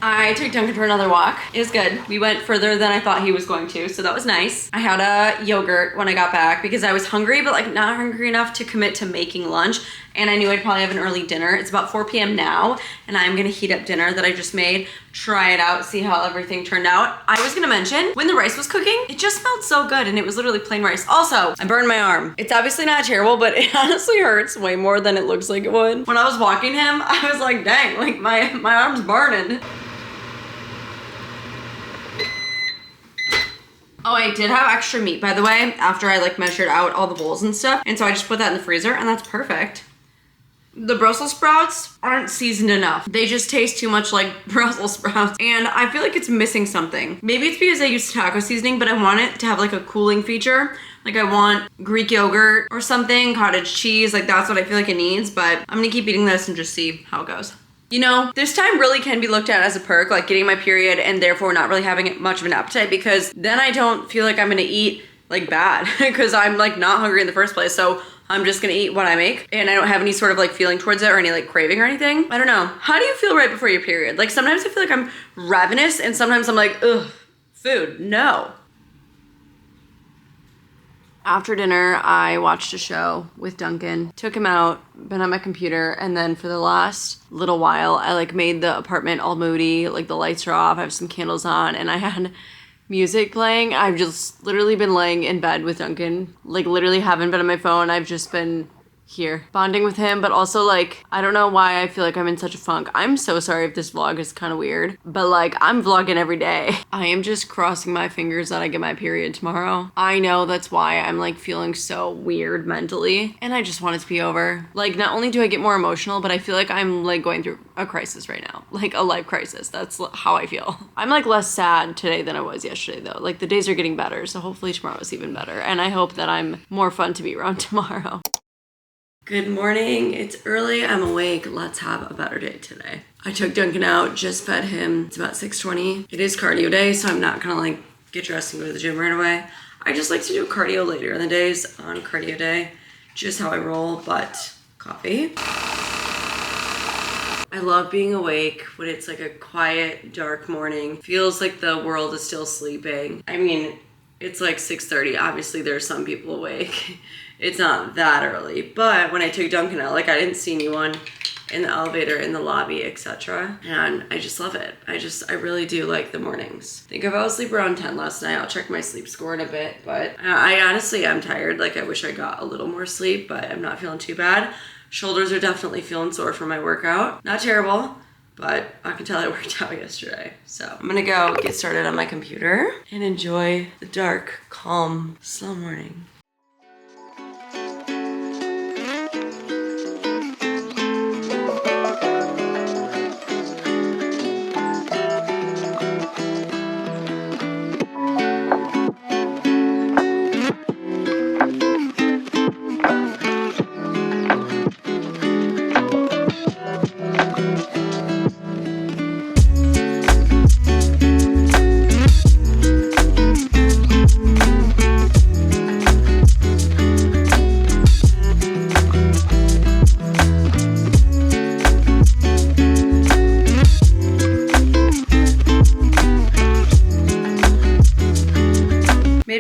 I took Duncan for another walk. It was good. We went further than I thought he was going to, so that was nice. I had a yogurt when I got back because I was hungry, but like not hungry enough to commit to making lunch. And I knew I'd probably have an early dinner. It's about 4 p.m. now, and I'm gonna heat up dinner that I just made try it out, see how everything turned out. I was gonna mention, when the rice was cooking, it just smelled so good and it was literally plain rice. Also, I burned my arm. It's obviously not terrible, but it honestly hurts way more than it looks like it would. When I was walking him, I was like, dang, like my arm's burning. Oh, I did have extra meat, by the way, after I like measured out all the bowls and stuff. And so I just put that in the freezer and that's perfect. The Brussels sprouts aren't seasoned enough. They just taste too much like Brussels sprouts. And I feel like it's missing something. Maybe it's because I used taco seasoning, but I want it to have like a cooling feature. Like I want Greek yogurt or something, cottage cheese, like that's what I feel like it needs. But I'm gonna keep eating this and just see how it goes. You know, this time really can be looked at as a perk, like getting my period and therefore not really having much of an appetite, because then I don't feel like I'm gonna eat like bad because I'm like not hungry in the first place. So I'm just gonna eat what I make and I don't have any sort of like feeling towards it or any like craving or anything. I don't know. How do you feel right before your period? Like sometimes I feel like I'm ravenous and sometimes I'm like, ugh, food, no. After dinner, I watched a show with Duncan, took him out, been on my computer, and then for the last little while, I like made the apartment all moody, like the lights are off, I have some candles on, and I had music playing. I've just literally been laying in bed with Duncan, like literally haven't been on my phone. I've just been here bonding with him, but also like I don't know why I feel like I'm in such a funk. I'm so sorry if this vlog is kind of weird, but like I'm vlogging every day. I am just crossing my fingers that I get my period tomorrow. I know that's why I'm like feeling so weird mentally and I just want it to be over. Like not only do I get more emotional, but I feel like I'm like going through a crisis right now, like a life crisis. That's how I feel. I'm like less sad today than I was yesterday though. Like the days are getting better, so hopefully tomorrow is even better, and I hope that I'm more fun to be around tomorrow. Good morning, it's early, I'm awake, let's have a better day today. I took Duncan out, just fed him, it's about 6:20. It is cardio day, so I'm not gonna like get dressed and go to the gym right away. I just like to do cardio later in the days on cardio day, just how I roll, but coffee. I love being awake when it's like a quiet, dark morning. Feels like the world is still sleeping. I mean, it's like 6:30, obviously there's some people awake. It's not that early, but when I took Duncan out, like I didn't see anyone in the elevator, in the lobby, etc. And I just love it. I really do like the mornings. I think I fell asleep around 10 last night. I'll check my sleep score in a bit, but I honestly am tired. Like I wish I got a little more sleep, but I'm not feeling too bad. Shoulders are definitely feeling sore from my workout. Not terrible, but I can tell I worked out yesterday. So I'm gonna go get started on my computer and enjoy the dark, calm, slow morning.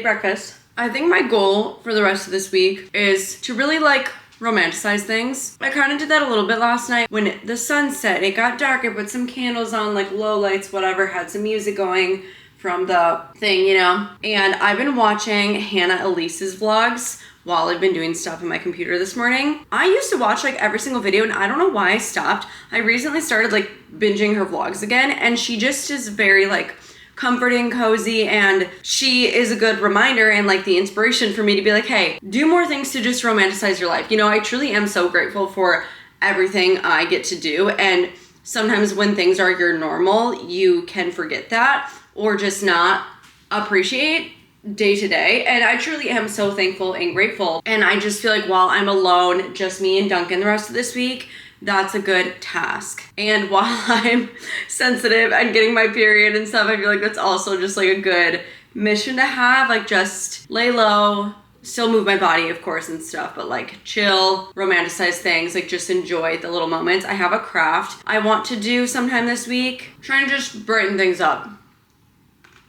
Breakfast. I think my goal for the rest of this week is to really like romanticize things. I kind of did that a little bit last night when the sun set, it got dark, I put some candles on, like low lights, whatever, had some music going from the thing, you know? And I've been watching Hannah Elise's vlogs while I've been doing stuff on my computer this morning. I used to watch like every single video and I don't know why I stopped. I recently started like binging her vlogs again and she just is very like comforting, cozy, and she is a good reminder and like the inspiration for me to be like, hey, do more things to just romanticize your life. You know, I truly am so grateful for everything I get to do, and sometimes when things are your normal, you can forget that or just not appreciate day to day. And I truly am so thankful and grateful. And I just feel like while I'm alone, just me and Duncan the rest of this week, that's a good task. And while I'm sensitive and getting my period and stuff, I feel like that's also just like a good mission to have. Like just lay low, still move my body of course and stuff, but like chill, romanticize things, like just enjoy the little moments. I have a craft I want to do sometime this week. Trying to just brighten things up,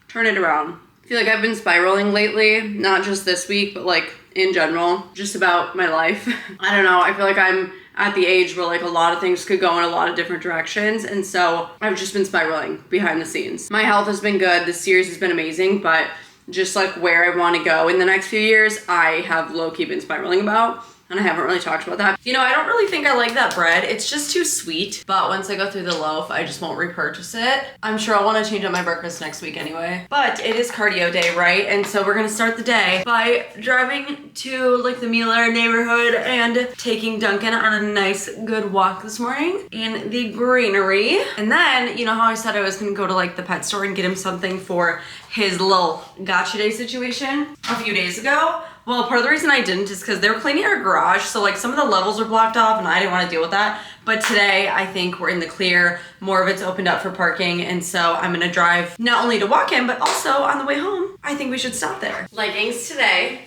turn it around. I feel like I've been spiraling lately, not just this week, but like in general, just about my life. I don't know, I feel like I'm at the age where like a lot of things could go in a lot of different directions, and so I've just been spiraling behind the scenes. My health has been good, this series has been amazing, but just like where I want to go in the next few years, I have low-key been spiraling about. And I haven't really talked about that. You know, I don't really think I like that bread. It's just too sweet. But once I go through the loaf, I just won't repurchase it. I'm sure I'll want to change up my breakfast next week anyway. But it is cardio day, right? And so we're gonna start the day by driving to like the Mueller neighborhood and taking Duncan on a nice good walk this morning in the greenery. And then, you know how I said I was gonna go to like the pet store and get him something for his little gotcha day situation a few days ago? Well, part of the reason I didn't is because they were cleaning our garage, so like some of the levels were blocked off and I didn't want to deal with that. But today, I think we're in the clear, more of it's opened up for parking, and so I'm gonna drive not only to walk in, but also on the way home, I think we should stop there. Leggings today.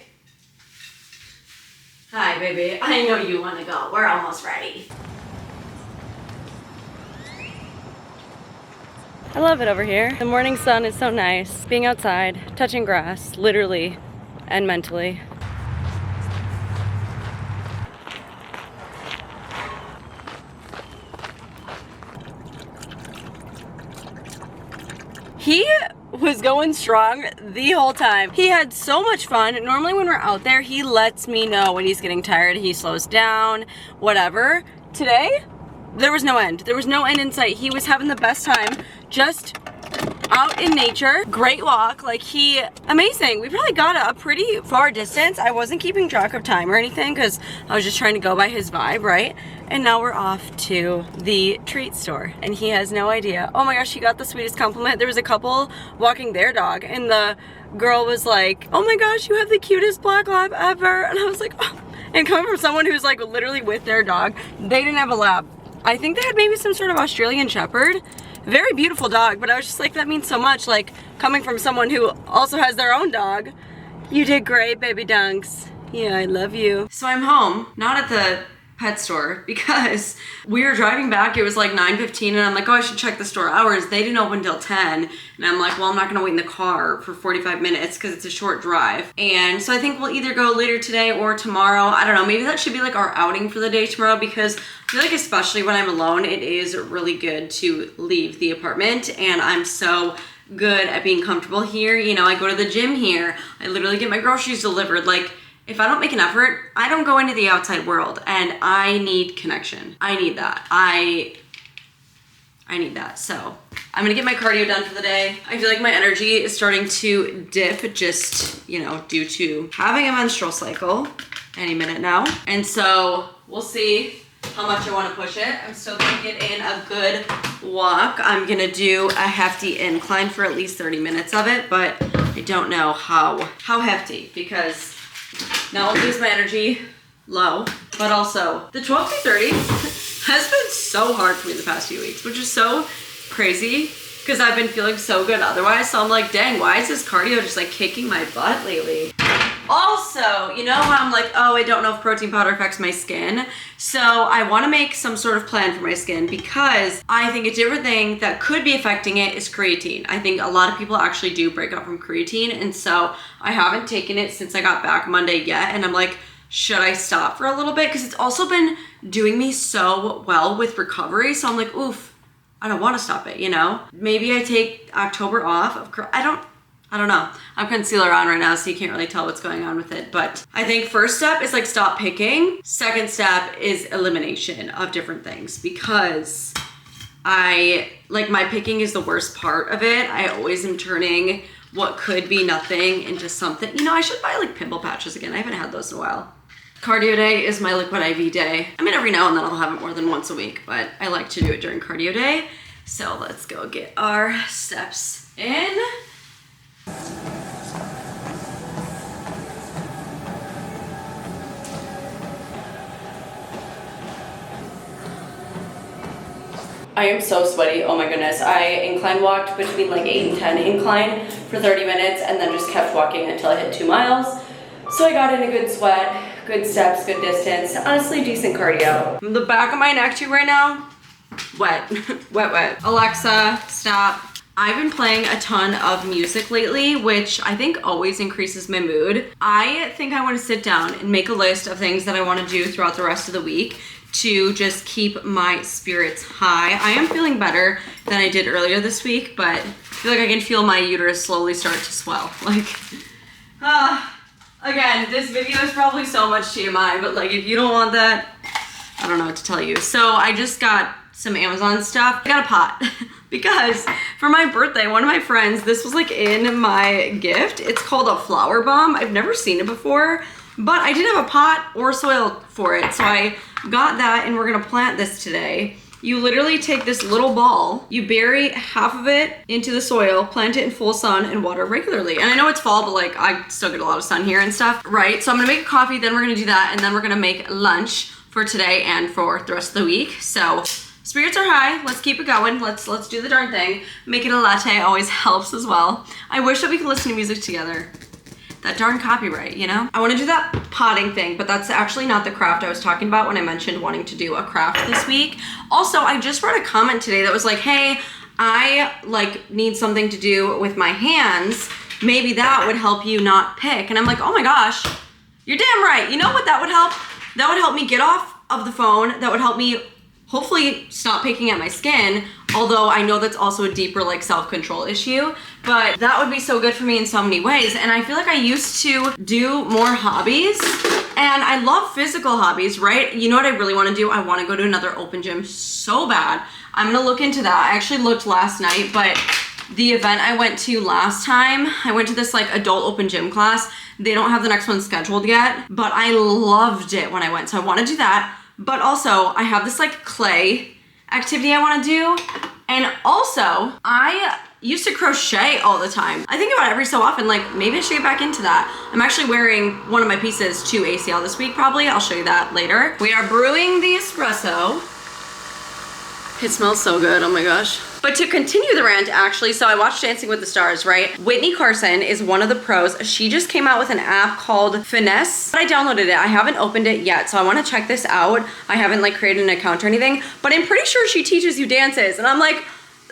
Hi, baby. I know you want to go. We're almost ready. I love it over here. The morning sun is so nice. Being outside, touching grass, literally and mentally. He was going strong the whole time. He had so much fun. Normally when we're out there, he lets me know when he's getting tired. He slows down, whatever. Today, there was no end. There was no end in sight. He was having the best time just out in nature. Great walk, like amazing. We probably got a pretty far distance. I wasn't keeping track of time or anything because I was just trying to go by his vibe, right? And now we're off to the treat store and he has no idea. Oh my gosh, he got the sweetest compliment. There was a couple walking their dog and the girl was like, oh my gosh, you have the cutest black lab ever. And I was like, oh. And coming from someone who's like literally with their dog, they didn't have a lab. I think they had maybe some sort of Australian Shepherd. Very beautiful dog, but I was just like, that means so much, like coming from someone who also has their own dog. You did great, baby Dunks. Yeah, I love you. So I'm home, not at the pet store, because we were driving back, it was like 9:15 and I'm like, oh, I should check the store hours. They didn't open until 10. And I'm like, well, I'm not gonna wait in the car for 45 minutes because it's a short drive. And so I think we'll either go later today or tomorrow. I don't know, maybe that should be like our outing for the day tomorrow, because I feel like especially when I'm alone, it is really good to leave the apartment, and I'm so good at being comfortable here. You know, I go to the gym here. I literally get my groceries delivered. Like, if I don't make an effort, I don't go into the outside world, and I need connection. I need that. I need that. So I'm gonna get my cardio done for the day. I feel like my energy is starting to dip just, you know, due to having a menstrual cycle any minute now. And so we'll see how much I want to push it. I'm still gonna get in a good walk. I'm gonna do a hefty incline for at least 30 minutes of it, but I don't know how hefty, because not only is my energy low, but also the 12 to 30 has been so hard for me the past few weeks, which is so crazy because I've been feeling so good otherwise. So I'm like, dang, why is this cardio just like kicking my butt lately? Also, you know how I'm like, oh, I don't know if protein powder affects my skin. So I want to make some sort of plan for my skin, because I think a different thing that could be affecting it is creatine. I think a lot of people actually do break out from creatine. And so I haven't taken it since I got back Monday yet. And I'm like, should I stop for a little bit? Because it's also been doing me so well with recovery. So I'm like, oof, I don't want to stop it, you know? Maybe I take October off of, I don't know. I have concealer on right now, so you can't really tell what's going on with it. But I think first step is like stop picking. Second step is elimination of different things, because my picking is the worst part of it. I always am turning what could be nothing into something. You know, I should buy like pimple patches again. I haven't had those in a while. Cardio day is my liquid IV day. I mean, every now and then I'll have it more than once a week, but I like to do it during cardio day. So let's go get our steps in. I am so sweaty, oh my goodness. I incline walked between like 8 and 10 incline for 30 minutes and then just kept walking until I hit 2 miles. So I got in a good sweat, good steps, good distance, honestly decent cardio. The back of my neck too right now, wet, wet. Alexa, stop I've been playing a ton of music lately, which I think always increases my mood. I think I want to sit down and make a list of things that I want to do throughout the rest of the week to just keep my spirits high. I am feeling better than I did earlier this week, but I feel like I can feel my uterus slowly start to swell. Like, again, this video is probably so much TMI, but like if you don't want that, I don't know what to tell you. So I just got some Amazon stuff. I got a pot because for my birthday, one of my friends, this was like in my gift. It's called a flower bomb. I've never seen it before, but I didn't have a pot or soil for it. So I got that and we're gonna plant this today. You literally take this little ball, you bury half of it into the soil, plant it in full sun and water regularly. And I know it's fall, but like I still get a lot of sun here and stuff, right? So I'm gonna make a coffee, then we're gonna do that, and then we're gonna make lunch for today and for the rest of the week. So spirits are high, let's keep it going. Let's do the darn thing. Making a latte always helps as well. I wish that we could listen to music together. That darn copyright, you know? I wanna do that potting thing, but that's actually not the craft I was talking about when I mentioned wanting to do a craft this week. Also, I just read a comment today that was like, hey, I like need something to do with my hands. Maybe that would help you not pick. And I'm like, oh my gosh, you're damn right. You know what that would help? That would help me get off of the phone. That would help me hopefully stop picking at my skin, although I know that's also a deeper like self-control issue, but that would be so good for me in so many ways. And I feel like I used to do more hobbies, and I love physical hobbies, right? You know what I really want to do? I want to go to another open gym so bad. I'm gonna look into that. I actually looked last night, but the event I went to last time, I went to this like adult open gym class. They don't have the next one scheduled yet, but I loved it when I went, so I want to do that. But also, I have this like clay activity I want to do. And also, I used to crochet all the time. I think about it every so often, like maybe I should get back into that. I'm actually wearing one of my pieces to ACL this week probably. I'll show you that later. We are brewing the espresso. It smells so good, oh my gosh. But to continue the rant actually, so I watched Dancing with the Stars, right? Whitney Carson is one of the pros. She just came out with an app called Finesse. I downloaded it, I haven't opened it yet, so I wanna check this out. I haven't like created an account or anything, but I'm pretty sure she teaches you dances. And I'm like,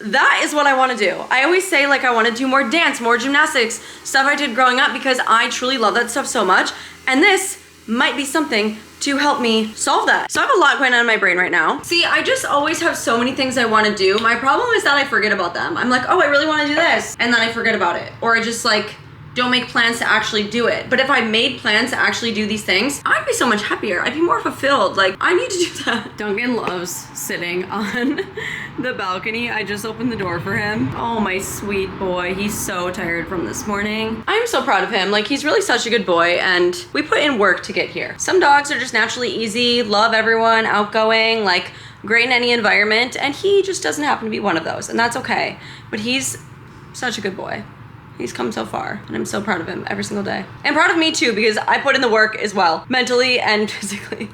that is what I wanna do. I always say like I wanna do more dance, more gymnastics, stuff I did growing up because I truly love that stuff so much. And this might be something to help me solve that. So I have a lot going on in my brain right now. See, I just always have so many things I wanna do. My problem is that I forget about them. I'm like, oh, I really wanna do this. And then I forget about it. Or I just like, don't make plans to actually do it. But if I made plans to actually do these things, I'd be so much happier. I'd be more fulfilled. Like, I need to do that. Duncan loves sitting on the balcony. I just opened the door for him. Oh, my sweet boy. He's so tired from this morning. I'm so proud of him. Like, he's really such a good boy, and we put in work to get here. Some dogs are just naturally easy, love everyone, outgoing, like great in any environment, and he just doesn't happen to be one of those, and that's okay. But he's such a good boy. He's come so far, and I'm so proud of him every single day. And proud of me too, because I put in the work as well, mentally and physically.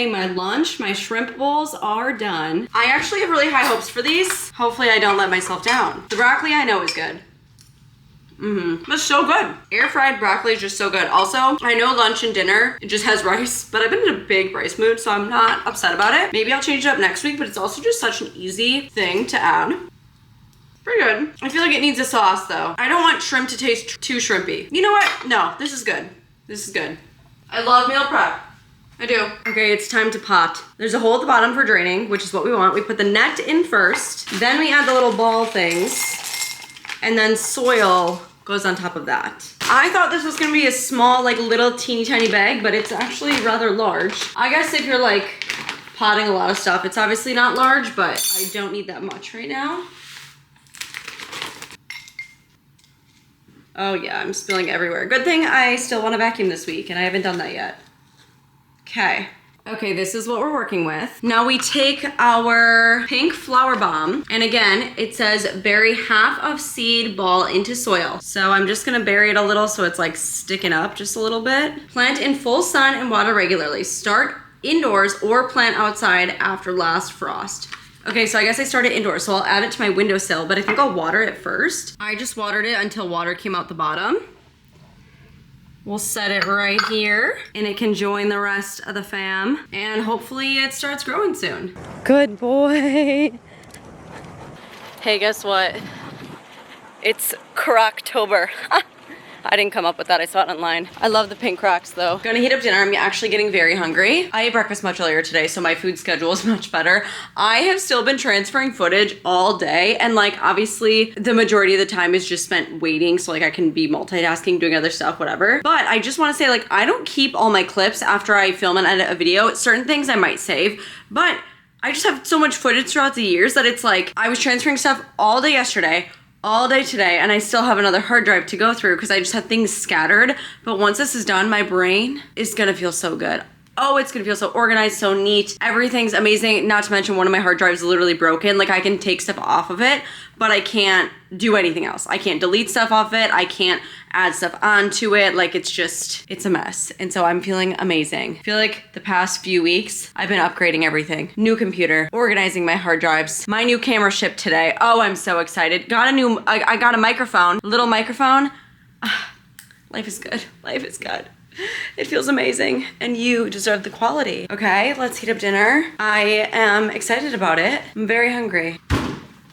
My lunch, my shrimp bowls are done. I actually have really high hopes for these. Hopefully I don't let myself down. The broccoli I know is good. It's so good. Air fried broccoli is just so good. Also, I know lunch and dinner, it just has rice, but I've been in a big rice mood, so I'm not upset about it. Maybe I'll change it up next week, but it's also just such an easy thing to add. Pretty good. I feel like it needs a sauce though. I don't want shrimp to taste too shrimpy. You know what? No, this is good. This is good. I love meal prep. I do. Okay, it's time to pot. There's a hole at the bottom for draining, which is what we want. We put the net in first, then we add the little ball things, and then soil goes on top of that. I thought this was gonna be a small, like little teeny tiny bag, but it's actually rather large. I guess if you're like potting a lot of stuff, it's obviously not large, but I don't need that much right now. Oh yeah, I'm spilling everywhere. Good thing I still want to vacuum this week and I haven't done that yet. Okay. Okay, this is what we're working with. Now we take our pink flower bomb, and again, it says bury half of seed ball into soil. So I'm just gonna bury it a little so it's like sticking up just a little bit. Plant in full sun and water regularly. Start indoors or plant outside after last frost. Okay, so I guess I started indoors, so I'll add it to my windowsill, but I think I'll water it first. I just watered it until water came out the bottom. We'll set it right here, and it can join the rest of the fam, and hopefully it starts growing soon. Good boy. Hey, guess what? It's Croctober. I didn't come up with that, I saw it online. I love the pink Crocs though. Gonna heat up dinner, I'm actually getting very hungry. I ate breakfast much earlier today, so my food schedule is much better. I have still been transferring footage all day, and like obviously the majority of the time is just spent waiting, so like I can be multitasking, doing other stuff, whatever. But I just wanna say, like, I don't keep all my clips after I film and edit a video. Certain things I might save, but I just have so much footage throughout the years that it's like, I was transferring stuff all day yesterday, all day today, and I still have another hard drive to go through because I just had things scattered. But once this is done, my brain is gonna feel so good. Oh, it's gonna feel so organized, so neat. Everything's amazing. Not to mention one of my hard drives is literally broken. Like, I can take stuff off of it, but I can't do anything else. I can't delete stuff off it. I can't add stuff onto it. Like, it's just, it's a mess. And so I'm feeling amazing. I feel like the past few weeks, I've been upgrading everything. New computer, organizing my hard drives. My new camera shipped today. Oh, I'm so excited. I got a microphone, little microphone. Life is good. Life is good. It feels amazing, and you deserve the quality. Okay, let's heat up dinner. I am excited about it. I'm very hungry.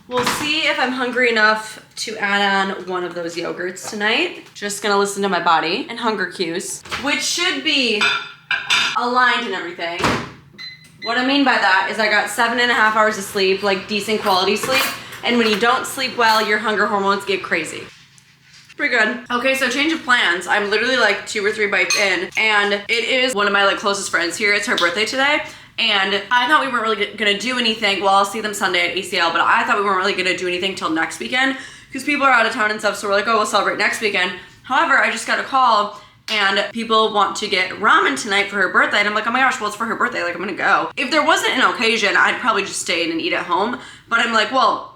We'll see if I'm hungry enough to add on one of those yogurts tonight. Just gonna listen to my body and hunger cues, which should be aligned and everything. What I mean by that is I got 7.5 hours of sleep, like decent quality sleep, and when you don't sleep well, your hunger hormones get crazy. Pretty good. Okay, so change of plans. I'm literally like 2 or 3 bites in, and it is one of my like closest friends here. It's her birthday today, and I thought we weren't really gonna do anything. Well, I'll see them Sunday at ACL, but I thought we weren't really gonna do anything till next weekend because people are out of town and stuff, so we're like, oh, we'll celebrate next weekend. However, I just got a call and people want to get ramen tonight for her birthday, and I'm like, oh my gosh, well, it's for her birthday, like I'm gonna go. If there wasn't an occasion, I'd probably just stay in and eat at home, but I'm like, well,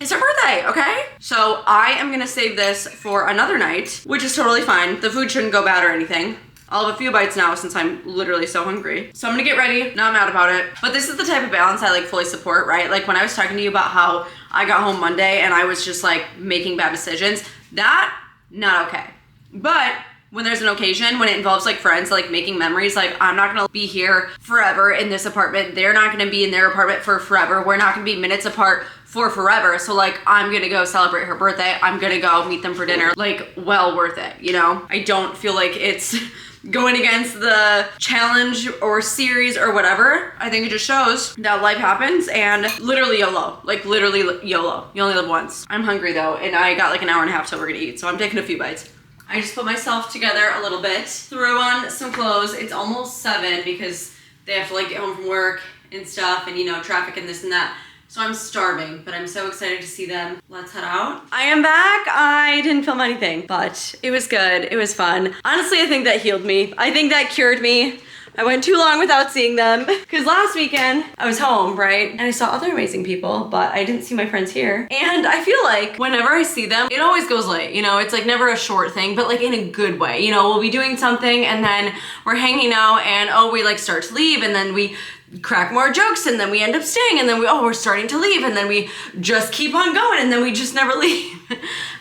it's her birthday, okay? So I am gonna save this for another night, which is totally fine. The food shouldn't go bad or anything. I'll have a few bites now since I'm literally so hungry. So I'm gonna get ready, not mad about it. But this is the type of balance I like fully support, right? Like when I was talking to you about how I got home Monday and I was just like making bad decisions, that, not okay. But when there's an occasion, when it involves like friends, like making memories, like I'm not gonna be here forever in this apartment. They're not gonna be in their apartment for forever. We're not gonna be minutes apart for forever. So like, I'm gonna go celebrate her birthday. I'm gonna go meet them for dinner. Like, well worth it, you know? I don't feel like it's going against the challenge or series or whatever. I think it just shows that life happens, and literally YOLO. Like literally YOLO. You only live once. I'm hungry though, and I got like an hour and a half till we're gonna eat, so I'm taking a few bites. I just put myself together a little bit, threw on some clothes. It's almost 7 because they have to like get home from work and stuff, and you know, traffic and this and that. So I'm starving, but I'm so excited to see them. Let's head out. I am back. I didn't film anything, but it was good. It was fun. Honestly, I think that healed me. I think that cured me. I went too long without seeing them because last weekend I was home, right? And I saw other amazing people, but I didn't see my friends here. And I feel like whenever I see them, it always goes late, you know? It's like never a short thing, but like in a good way. You know, we'll be doing something and then we're hanging out and oh, we like start to leave, and then we crack more jokes, and then we end up staying, and then we're starting to leave, and then we just keep on going, and then we just never leave.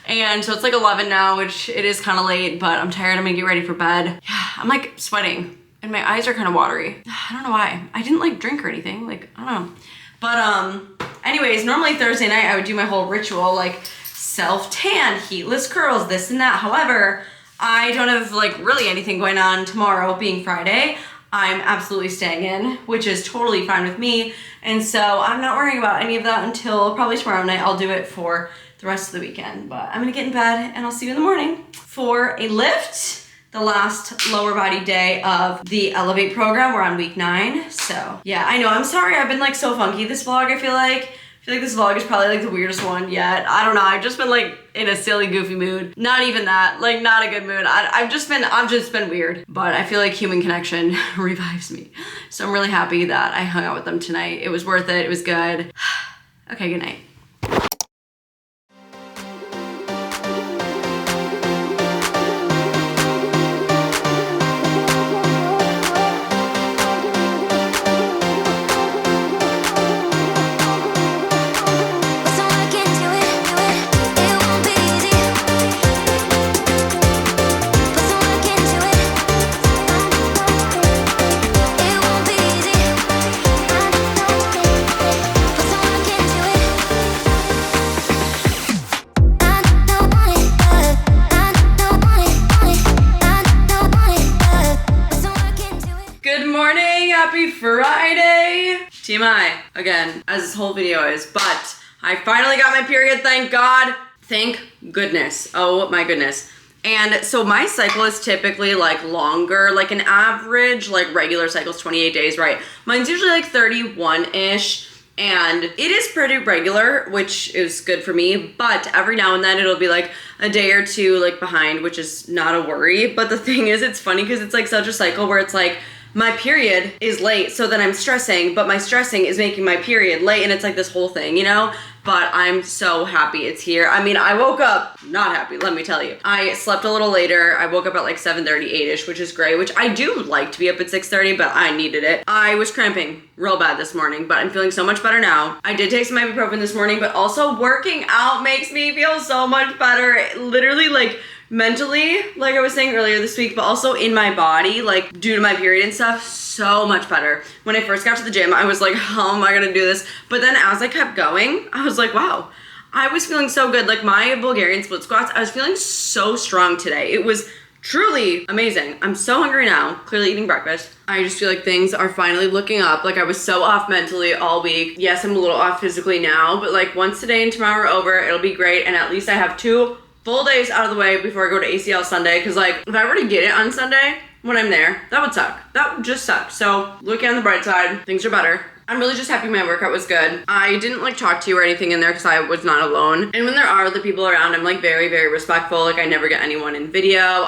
And so it's like 11 now, which it is kind of late, but I'm tired. I'm gonna get ready for bed. Yeah, I'm like sweating and my eyes are kind of watery. I don't know why. I didn't like drink or anything, like, I don't know. But anyways, normally Thursday night I would do my whole ritual, like self-tan, heatless curls, this and that. However, I don't have like really anything going on tomorrow being Friday. I'm absolutely staying in, which is totally fine with me. And so I'm not worrying about any of that until probably tomorrow night. I'll do it for the rest of the weekend. But I'm gonna get in bed and I'll see you in the morning for a lift. The last lower body day of the Elevate program. We're on week 9. So yeah, I know, I'm sorry I've been like so funky this vlog. I feel like this vlog is probably like the weirdest one yet. I don't know, I've just been like in a silly, goofy mood. Not even that, like not a good mood. I've just been weird, but I feel like human connection revives me. So I'm really happy that I hung out with them tonight. It was worth it, it was good. Okay, good night. Happy Friday! TMI, again, as this whole video is, but I finally got my period, thank God. Thank goodness. Oh my goodness. And so my cycle is typically like longer, like an average, like regular cycle is 28 days, right? Mine's usually like 31-ish. And it is pretty regular, which is good for me, but every now and then it'll be like a day or two like behind, which is not a worry. But the thing is, it's funny because it's like such a cycle where it's like, my period is late, so then I'm stressing, but my stressing is making my period late, and it's like this whole thing, you know? But I'm so happy it's here. I mean, I woke up not happy, let me tell you. I slept a little later. I woke up at like 7:30, 8-ish, which is great, which I do like to be up at 6:30, but I needed it. I was cramping real bad this morning, but I'm feeling so much better now. I did take some ibuprofen this morning, but also working out makes me feel so much better. It literally, like, mentally, like I was saying earlier this week, but also in my body, like due to my period and stuff, so much better. When I first got to the gym, I was like, how am I gonna do this? But then as I kept going, I was like, wow, I was feeling so good. Like my Bulgarian split squats, I was feeling so strong today. It was truly amazing. I'm so hungry now, clearly eating breakfast. I just feel like things are finally looking up. Like I was so off mentally all week. Yes, I'm a little off physically now, but like once today and tomorrow are over, it'll be great. And at least I have 2 full days out of the way before I go to ACL Sunday, because like if I were to get it on Sunday when I'm there, that would suck. That would just suck. So looking on the bright side, things are better. I'm really just happy my workout was good. I didn't like talk to you or anything in there because I was not alone. And when there are other people around, I'm like very, very respectful. Like I never get anyone in video.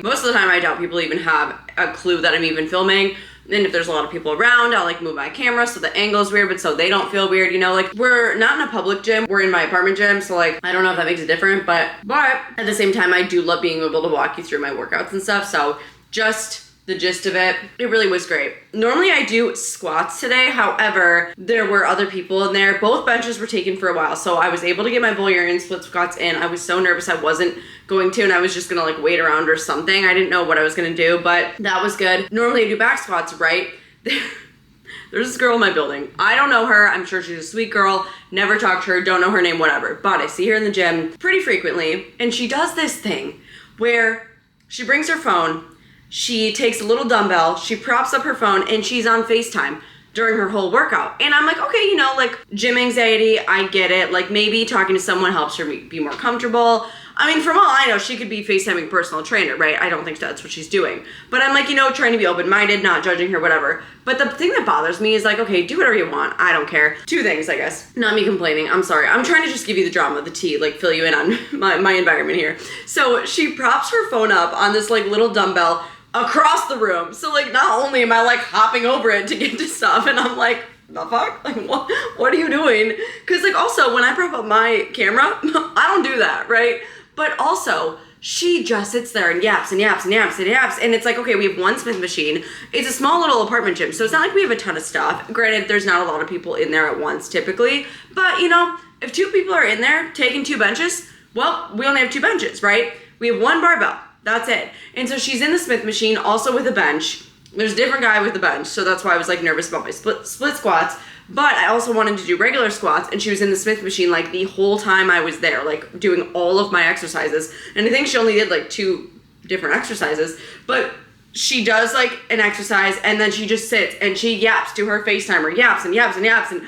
Most of the time I doubt people even have a clue that I'm even filming. And if there's a lot of people around, I'll like move my camera so the angle's weird, but so they don't feel weird, you know? Like we're not in a public gym, we're in my apartment gym, so like I don't know if that makes it different, but at the same time I do love being able to walk you through my workouts and stuff. So just the gist of it, it really was great. Normally I do squats today, however, there were other people in there. Both benches were taken for a while, so I was able to get my Bulgarian split squats in. I was so nervous I wasn't going to, and I was just gonna like wait around or something. I didn't know what I was gonna do, but that was good. Normally I do back squats, right? There's this girl in my building. I don't know her. I'm sure she's a sweet girl. Never talked to her, don't know her name, whatever. But I see her in the gym pretty frequently, and she does this thing where she brings her phone, she takes a little dumbbell, she props up her phone, and she's on FaceTime during her whole workout. And I'm like, okay, you know, like gym anxiety, I get it. Like maybe talking to someone helps her be more comfortable. I mean, from all I know, she could be FaceTiming personal trainer, right? I don't think that's what she's doing. But I'm like, you know, trying to be open-minded, not judging her, whatever. But the thing that bothers me is like, okay, do whatever you want. I don't care. 2 things, I guess. Not me complaining. I'm sorry. I'm trying to just give you the drama, the tea, like fill you in on my environment here. So she props her phone up on this like little dumbbell across the room. So like not only am I like hopping over it to get to stuff, and I'm like, the fuck? Like what are you doing? Because like also when I prop up my camera, I don't do that, right? But also she just sits there and yaps and yaps and yaps and yaps. And it's like, okay, we have one Smith machine. It's a small little apartment gym, so it's not like we have a ton of stuff. Granted, there's not a lot of people in there at once typically, but you know, if 2 people are in there taking 2 benches, well, we only have 2 benches, right? We have 1 barbell. That's it. And so she's in the Smith machine also with a bench. There's a different guy with the bench, so that's why I was like nervous about my split squats. But I also wanted to do regular squats, and she was in the Smith machine like the whole time I was there, like doing all of my exercises. And I think she only did like 2 different exercises, but she does like an exercise and then she just sits and she yaps to her FaceTimer, yaps and yaps and yaps. And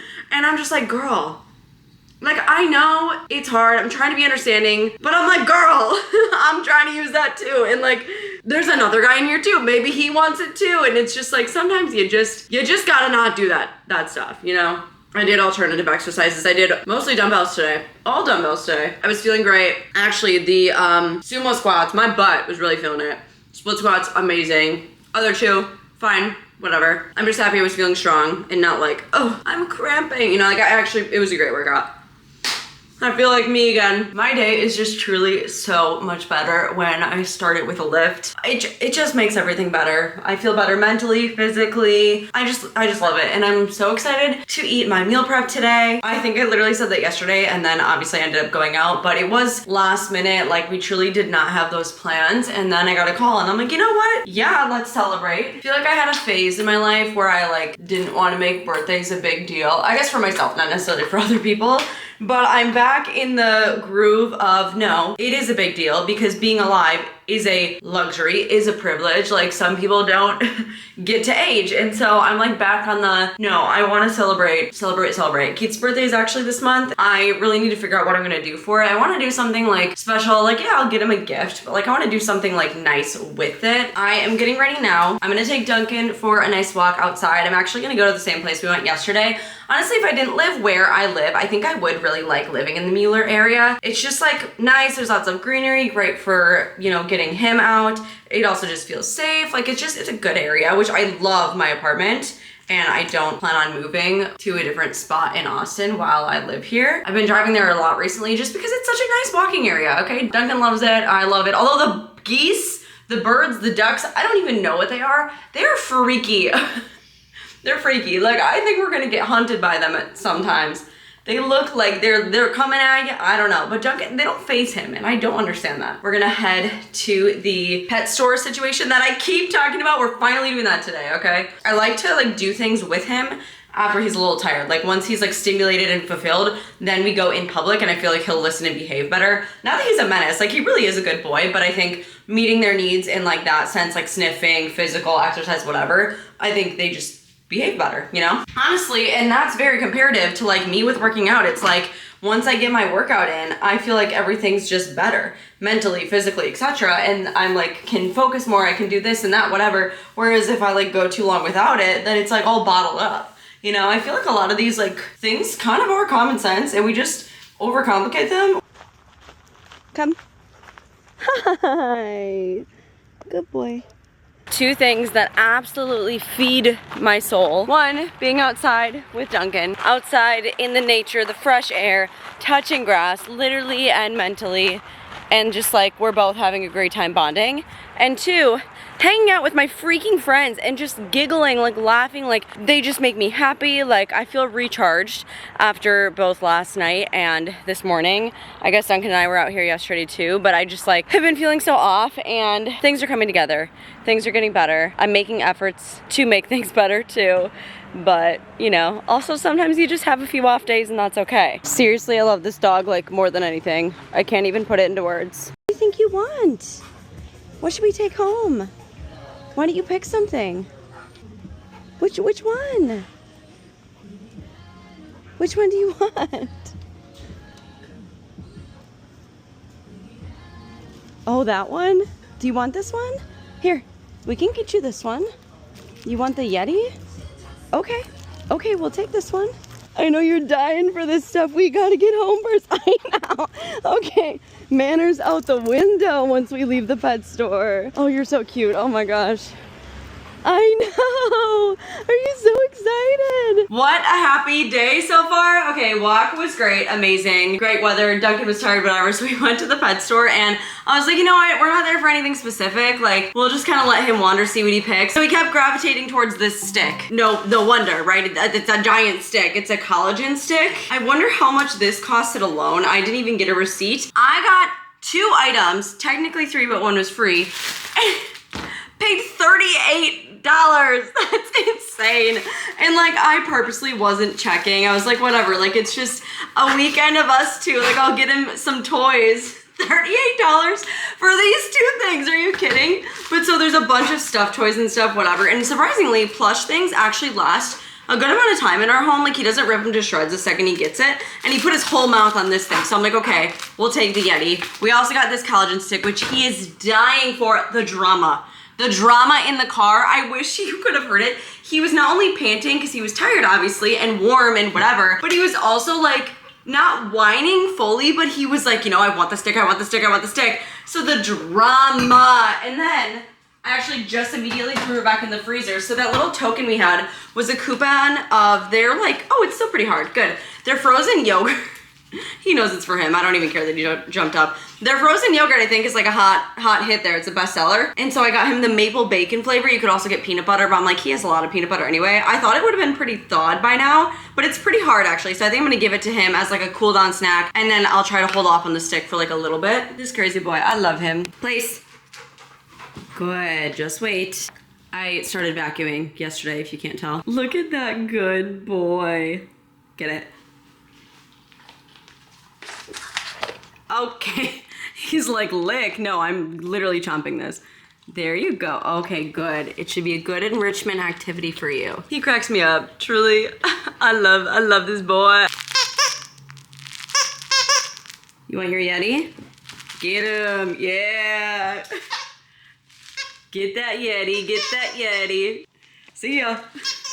I'm just like, girl, Like, I know it's hard. I'm trying to be understanding, but I'm like, girl, I'm trying to use that too. And like, there's another guy in here too. Maybe he wants it too. And it's just like, sometimes you just gotta not do that stuff, you know? I did alternative exercises. I did mostly dumbbells today. All dumbbells today. I was feeling great. Actually, the sumo squats, my butt was really feeling it. Split squats, amazing. Other two, fine, whatever. I'm just happy I was feeling strong and not like, oh, I'm cramping. You know, like it was a great workout. I feel like me again. My day is just truly so much better when I start it with a lift. It just makes everything better. I feel better mentally, physically. I just love it. And I'm so excited to eat my meal prep today. I think I literally said that yesterday and then obviously I ended up going out, but it was last minute. Like we truly did not have those plans. And then I got a call and I'm like, you know what? Yeah, let's celebrate. I feel like I had a phase in my life where I like didn't want to make birthdays a big deal. I guess for myself, not necessarily for other people. But I'm back in the groove of no, it is a big deal because being alive is a luxury, is a privilege. Like some people don't get to age. And so I'm like back on the, no, I want to celebrate. Keith's birthday is actually this month. I really need to figure out what I'm going to do for it. I want to do something like special, like, yeah, I'll get him a gift, but like I want to do something like nice with it. I am getting ready now. I'm going to take Duncan for a nice walk outside. I'm actually going to go to the same place we went yesterday. Honestly, if I didn't live where I live, I think I would really like living in the Mueller area. It's just like nice. There's lots of greenery, great for, you know, getting him out. It also just feels safe. Like it's a good area, which I love my apartment. And I don't plan on moving to a different spot in Austin while I live here. I've been driving there a lot recently just because it's such a nice walking area, okay? Duncan loves it, I love it. Although the geese, the birds, the ducks, I don't even know what they are. They're freaky. They're freaky. Like, I think we're gonna get hunted by them sometimes. They look like they're coming at you. I don't know. But Duncan, they don't face him, and I don't understand that. We're gonna head to the pet store situation that I keep talking about. We're finally doing that today, okay? I like to like do things with him after he's a little tired. Like once he's like stimulated and fulfilled, then we go in public and I feel like he'll listen and behave better. Not that he's a menace, like he really is a good boy, but I think meeting their needs in like that sense, like sniffing, physical, exercise, whatever, I think they just behave better, you know? Honestly, and that's very comparative to like me with working out. It's like once I get my workout in, I feel like everything's just better mentally, physically, etc. And I'm like can focus more, I can do this and that, whatever. Whereas if I like go too long without it, then it's like all bottled up. You know, I feel like a lot of these like things kind of are common sense and we just overcomplicate them. Come. Hi. Good boy. Two things that absolutely feed my soul. One, being outside with Duncan. Outside in the nature, the fresh air, touching grass, literally and mentally. And just like, we're both having a great time bonding. And two, hanging out with my freaking friends and just giggling, like laughing, like they just make me happy. Like I feel recharged after both last night and this morning. I guess Duncan and I were out here yesterday too, but I just like have been feeling so off and things are coming together. Things are getting better. I'm making efforts to make things better too. But, you know, also sometimes you just have a few off days and that's okay. Seriously, I love this dog like more than anything. I can't even put it into words. What do you think you want? What should we take home? Why don't you pick something? Which one? Which one do you want? Oh, that one? Do you want this one? Here, we can get you this one. You want the Yeti? Okay. Okay, we'll take this one. I know you're dying for this stuff. We gotta get home first. I know. Okay. Manners out the window once we leave the pet store. Oh, you're so cute. Oh my gosh. I know. Are you so excited? What a happy day so far. Okay, walk was great, amazing, great weather. Duncan was tired, whatever, so we went to the pet store and I was like, you know what, we're not there for anything specific. Like, we'll just kind of let him wander, see what he picks. So he kept gravitating towards this stick. No wonder, right? It's a giant stick. It's a collagen stick. I wonder how much this costed alone. I didn't even get a receipt. I got 2 items, technically 3, but 1 was free. Paid $38. That's insane. And like I purposely wasn't checking. I was like, whatever, like it's just a weekend of us two. Like I'll get him some toys. $38 for these 2 things. Are you kidding? But so there's a bunch of stuffed toys and stuff, whatever. And surprisingly, plush things actually last a good amount of time in our home. Like, he doesn't rip them to shreds the second he gets it. And he put his whole mouth on this thing. So I'm like, okay, we'll take the Yeti. We also got this collagen stick, which he is dying for. The drama. The drama in the car, I wish you could have heard it. He was not only panting because he was tired, obviously, and warm and whatever, but he was also like, not whining fully, but he was like, you know, I want the stick, I want the stick, I want the stick. So the drama. And then I actually just immediately threw it back in the freezer. So that little token we had was a coupon of their like, oh, it's still pretty hard, good. Their frozen yogurt. He knows it's for him. I don't even care that he jumped up. Their frozen yogurt, I think, is like a hot hit there. It's a bestseller. And so I got him the maple bacon flavor. You could also get peanut butter, but I'm like, he has a lot of peanut butter anyway. I thought it would have been pretty thawed by now, but it's pretty hard actually. So I think I'm gonna give it to him as like a cool down snack, and then I'll try to hold off on the stick for like a little bit. This crazy boy, I love him. Place. Good, just wait. I started vacuuming yesterday, if you can't tell. Look at that good boy. Get it? Okay, he's like, lick. No, I'm literally chomping this. There you go. Okay, good. It should be a good enrichment activity for you. He cracks me up, truly. I love this boy. You want your Yeti? Get him, yeah. Get that Yeti, get that Yeti. See ya.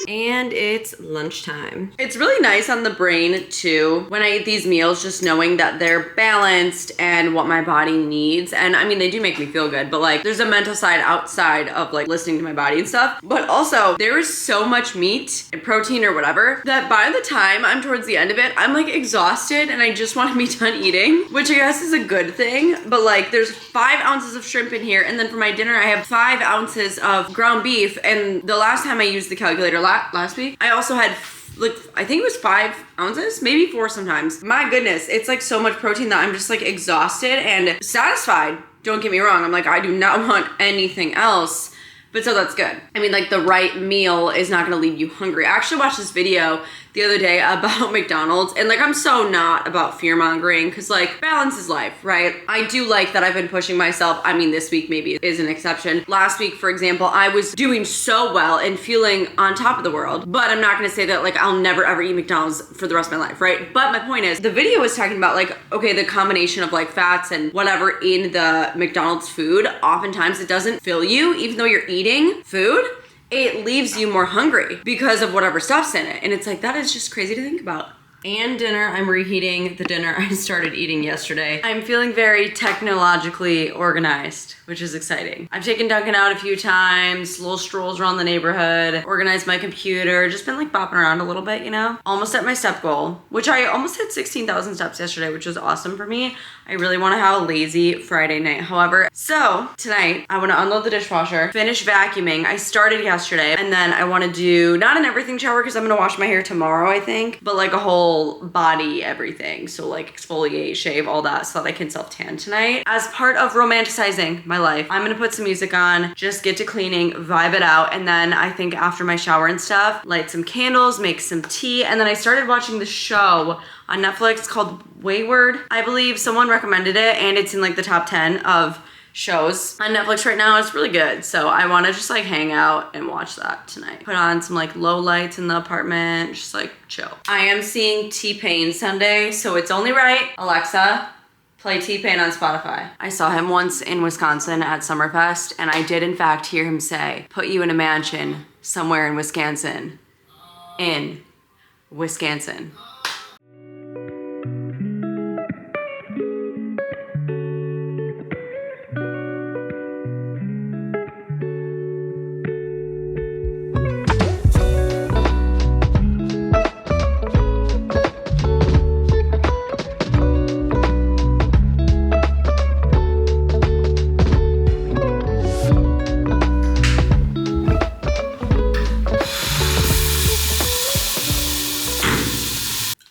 And it's lunchtime. It's really nice on the brain too when I eat these meals, just knowing that they're balanced and what my body needs. And I mean, they do make me feel good, but like there's a mental side outside of like listening to my body and stuff. But also there is so much meat and protein or whatever that by the time I'm towards the end of it, I'm like exhausted and I just want to be done eating, which I guess is a good thing. But like there's 5 ounces of shrimp in here. And then for my dinner, I have 5 ounces of ground beef. And the last time I used the calculator last week, I also had like, I think it was 5 ounces, maybe 4 sometimes. My goodness, it's like so much protein that I'm just like exhausted and satisfied. Don't get me wrong. I'm like, I do not want anything else. But so that's good. I mean, like the right meal is not gonna leave you hungry. I actually watched this video the other day about McDonald's, and like I'm so not about fear mongering because like balance is life, right? I do like that I've been pushing myself. I mean, this week maybe is an exception. Last week, for example, I was doing so well and feeling on top of the world, but I'm not gonna say that like I'll never ever eat McDonald's for the rest of my life, right? But my point is, the video was talking about like, okay, the combination of like fats and whatever in the McDonald's food, oftentimes it doesn't fill you, even though you're eating food. It leaves you more hungry because of whatever stuff's in it. And it's like, that is just crazy to think about. And dinner, I'm reheating the dinner I started eating yesterday. I'm feeling very technologically organized, which is exciting. I've taken Duncan out a few times, little strolls around the neighborhood, organized my computer, just been like bopping around a little bit, you know? Almost at my step goal, which I almost hit 16,000 steps yesterday, which was awesome for me. I really wanna have a lazy Friday night, however. So tonight, I wanna unload the dishwasher, finish vacuuming. I started yesterday, and then I wanna do, not an everything shower, because I'm gonna wash my hair tomorrow, I think, but like a whole body everything. So like exfoliate, shave, all that, so that I can self-tan tonight. As part of romanticizing my life, I'm gonna put some music on, just get to cleaning, vibe it out, and then I think after my shower and stuff, light some candles, make some tea, and then I started watching the show on Netflix called Wayward, I believe. Someone recommended it, and it's in like the top 10 of shows on Netflix right now. It's really good. So I want to just like hang out and watch that tonight. Put on some like low lights in the apartment, just like chill. I am seeing T-Pain Sunday, so it's only right. Alexa, play T-Pain on Spotify. I saw him once in Wisconsin at Summerfest, and I did in fact hear him say, put you in a mansion somewhere in Wisconsin. In Wisconsin.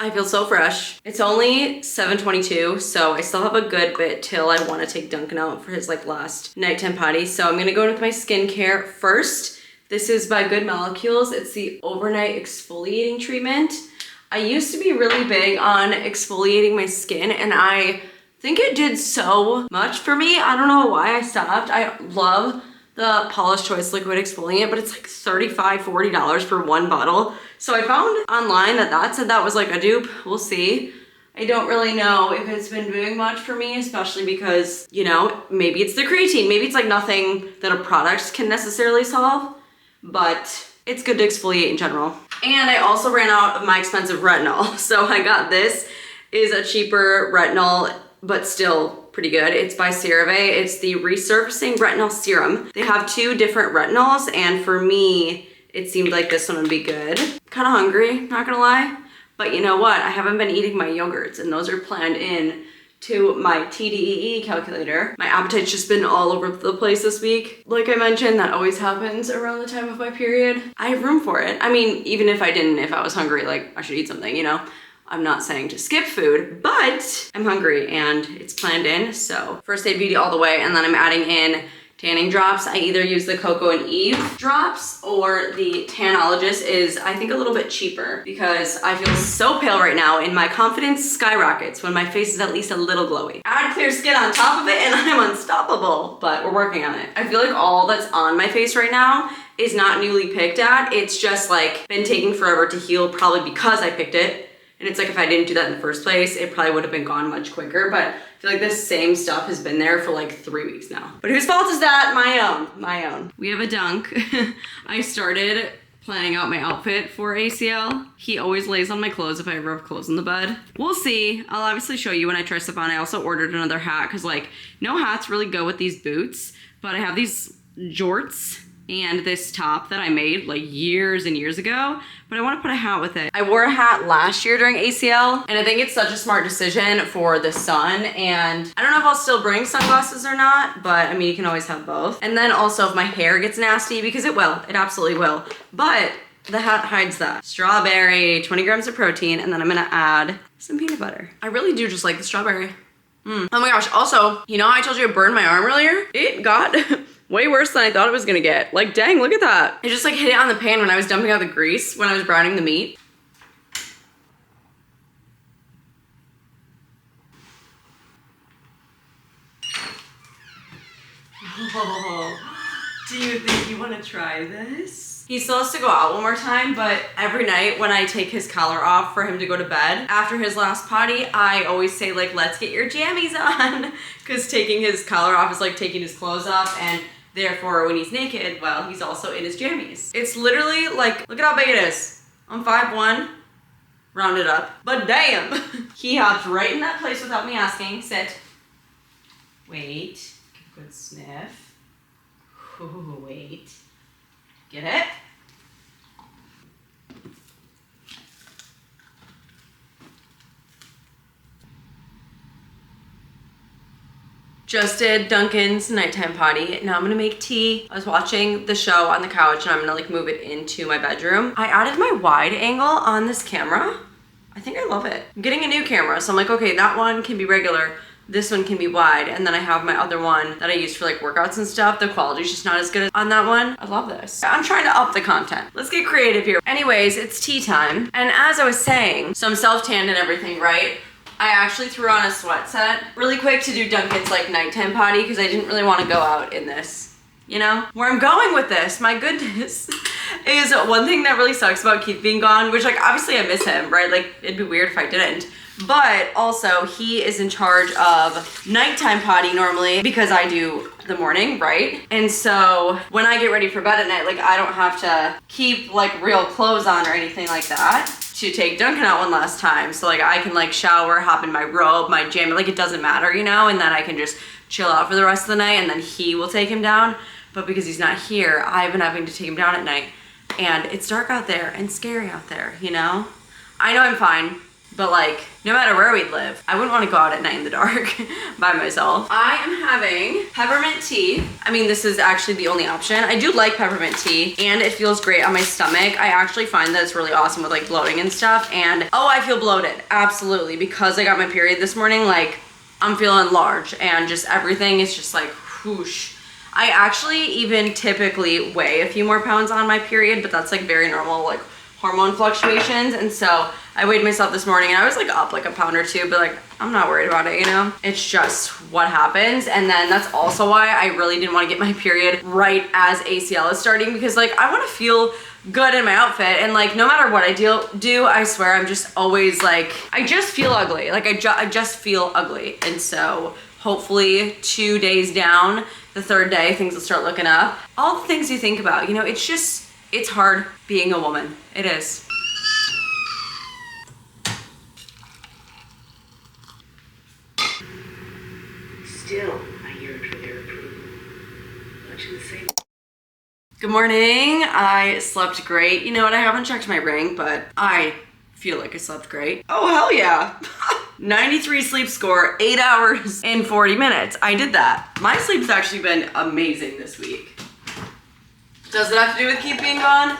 I feel so fresh. It's only 7:22, so I still have a good bit till I want to take Duncan out for his like last nighttime potty. So I'm gonna go into my skincare first. This is by Good Molecules. It's the overnight exfoliating treatment. I used to be really big on exfoliating my skin, and I think it did so much for me. I don't know why I stopped. I love the Paula's Choice liquid exfoliant, but it's like $35, $40 for one bottle. So I found online that said that was like a dupe. We'll see. I don't really know if it's been doing much for me, especially because, you know, maybe it's the creatine. Maybe it's like nothing that a product can necessarily solve, but it's good to exfoliate in general. And I also ran out of my expensive retinol. So I got this, is a cheaper retinol, but still pretty good. It's by CeraVe. It's the Resurfacing Retinol Serum. They have 2 different retinols, and for me, it seemed like this one would be good. Kind of hungry, not gonna lie. But you know what? I haven't been eating my yogurts, and those are planned in to my TDEE calculator. My appetite's just been all over the place this week. Like I mentioned, that always happens around the time of my period. I have room for it. I mean, even if I didn't, if I was hungry, like I should eat something, you know? I'm not saying to skip food, but I'm hungry and it's planned in. So First Aid Beauty all the way, and then I'm adding in tanning drops. I either use the Coco and Eve drops, or the Tanologist is, I think, a little bit cheaper because I feel so pale right now and my confidence skyrockets when my face is at least a little glowy. Add clear skin on top of it and I'm unstoppable, but we're working on it. I feel like all that's on my face right now is not newly picked at. It's just like been taking forever to heal, probably because I picked it. And it's like if I didn't do that in the first place, it probably would have been gone much quicker. But I feel like this same stuff has been there for like 3 weeks now. But whose fault is that? My own. We have a dunk. I started planning out my outfit for ACL. He always lays on my clothes if I ever have clothes in the bed. We'll see. I'll obviously show you when I try stuff on. I also ordered another hat because like no hats really go with these boots. But I have these jorts and this top that I made like years and years ago, but I want to put a hat with it. I wore a hat last year during ACL, and I think it's such a smart decision for the sun, and I don't know if I'll still bring sunglasses or not, but I mean, you can always have both. And then also if my hair gets nasty, because it will, it absolutely will, but the hat hides that. Strawberry, 20 grams of protein, and then I'm gonna add some peanut butter. I really do just like the strawberry. Oh my gosh, also, you know how I told you I burned my arm earlier? It got way worse than I thought it was gonna get. Like, dang, look at that. I just like hit it on the pan when I was dumping out the grease when I was browning the meat. Oh, do you think you wanna try this? He still has to go out one more time, but every night when I take his collar off for him to go to bed, after his last potty, I always say like, let's get your jammies on. Cause taking his collar off is like taking his clothes off, and therefore when he's naked, well, he's also in his jammies. It's literally like, look at how big it is. I'm 5'1", rounded up, but damn. He hopped right in that place without me asking. Sit. Wait, give a good sniff. Ooh, wait. Get it? Just did Duncan's nighttime potty. Now I'm gonna make tea. I was watching the show on the couch and I'm gonna like move it into my bedroom. I added my wide angle on this camera. I think I love it. I'm getting a new camera, so I'm like, okay, that one can be regular. This one can be wide, and then I have my other one that I use for like workouts and stuff. The quality's just not as good as on that one. I love this. I'm trying to up the content. Let's get creative here. Anyways, it's tea time. And as I was saying, so I'm self-tanned and everything, right? I actually threw on a sweat set really quick to do Duncan's like nighttime potty because I didn't really want to go out in this. You know? Where I'm going with this, my goodness, is one thing that really sucks about Keith being gone, which like obviously I miss him, right? Like it'd be weird if I didn't. But also he is in charge of nighttime potty normally because I do the morning, right? And so when I get ready for bed at night, like I don't have to keep like real clothes on or anything like that to take Duncan out one last time. So like I can like shower, hop in my robe, my jammy, like it doesn't matter, you know? And then I can just chill out for the rest of the night and then he will take him down. But because he's not here, I've been having to take him down at night. And it's dark out there and scary out there, you know? I know I'm fine. But like, no matter where we'd live, I wouldn't want to go out at night in the dark by myself. I am having peppermint tea. I mean, this is actually the only option. I do like peppermint tea and it feels great on my stomach. I actually find that it's really awesome with like bloating and stuff. And oh, I feel bloated, absolutely. Because I got my period this morning, like I'm feeling large and just everything is just like whoosh. I actually even typically weigh a few more pounds on my period, but that's like very normal, like hormone fluctuations. And so I weighed myself this morning and I was like up like a pound or two, but like, I'm not worried about it, you know? It's just what happens. And then that's also why I really didn't want to get my period right as ACL is starting, because like, I want to feel good in my outfit, and like no matter what I do, I swear I'm just always like, I just feel ugly. Like I just feel ugly. And so hopefully 2 days down, the third day, things will start looking up. All the things you think about, you know, it's hard being a woman. It is. Still, I yearn for their approval. Much in the same. Good morning. I slept great. You know what? I haven't checked my ring, but I feel like I slept great. Oh, hell yeah. 93 sleep score, 8 hours and 40 minutes. I did that. My sleep's actually been amazing this week. Does it have to do with keep being gone?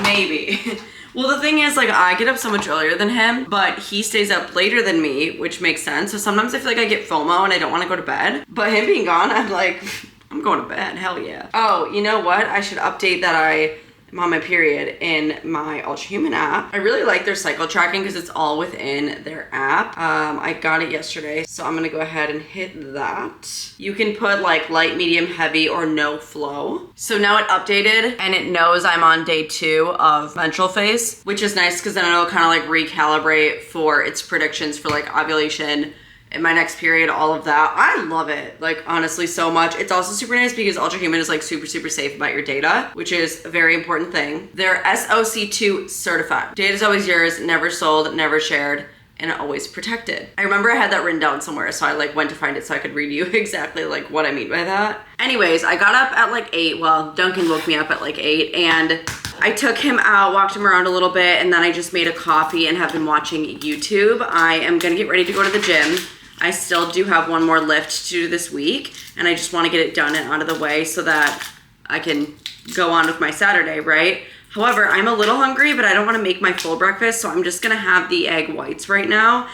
Maybe. Well, the thing is, like, I get up so much earlier than him, but he stays up later than me, which makes sense. So sometimes I feel like I get FOMO and I don't want to go to bed. But him being gone, I'm like, I'm going to bed, hell yeah. Oh, you know what? I should update that I am on my period in my Ultra Human app. I really like their cycle tracking because it's all within their app. I got it yesterday, so I'm gonna go ahead and hit that. You can put like light, medium, heavy, or no flow. So now it updated and it knows I'm on day 2 of menstrual phase, which is nice because then it'll kind of like recalibrate for its predictions for like ovulation in my next period, all of that. I love it, like honestly so much. It's also super nice because Ultra Human is like super safe about your data, which is a very important thing. They're SOC2 certified. Data's always yours, never sold, never shared, and always protected. I remember I had that written down somewhere, so I like went to find it so I could read you exactly like what I mean by that. Anyways, I got up at like 8. Well, Duncan woke me up at like 8, and I took him out, walked him around a little bit, and then I just made a coffee and have been watching YouTube. I am gonna get ready to go to the gym. I still do have one more lift to do this week, and I just want to get it done and out of the way so that I can go on with my Saturday, right? However, I'm a little hungry, but I don't want to make my full breakfast, so I'm just going to have the egg whites right now.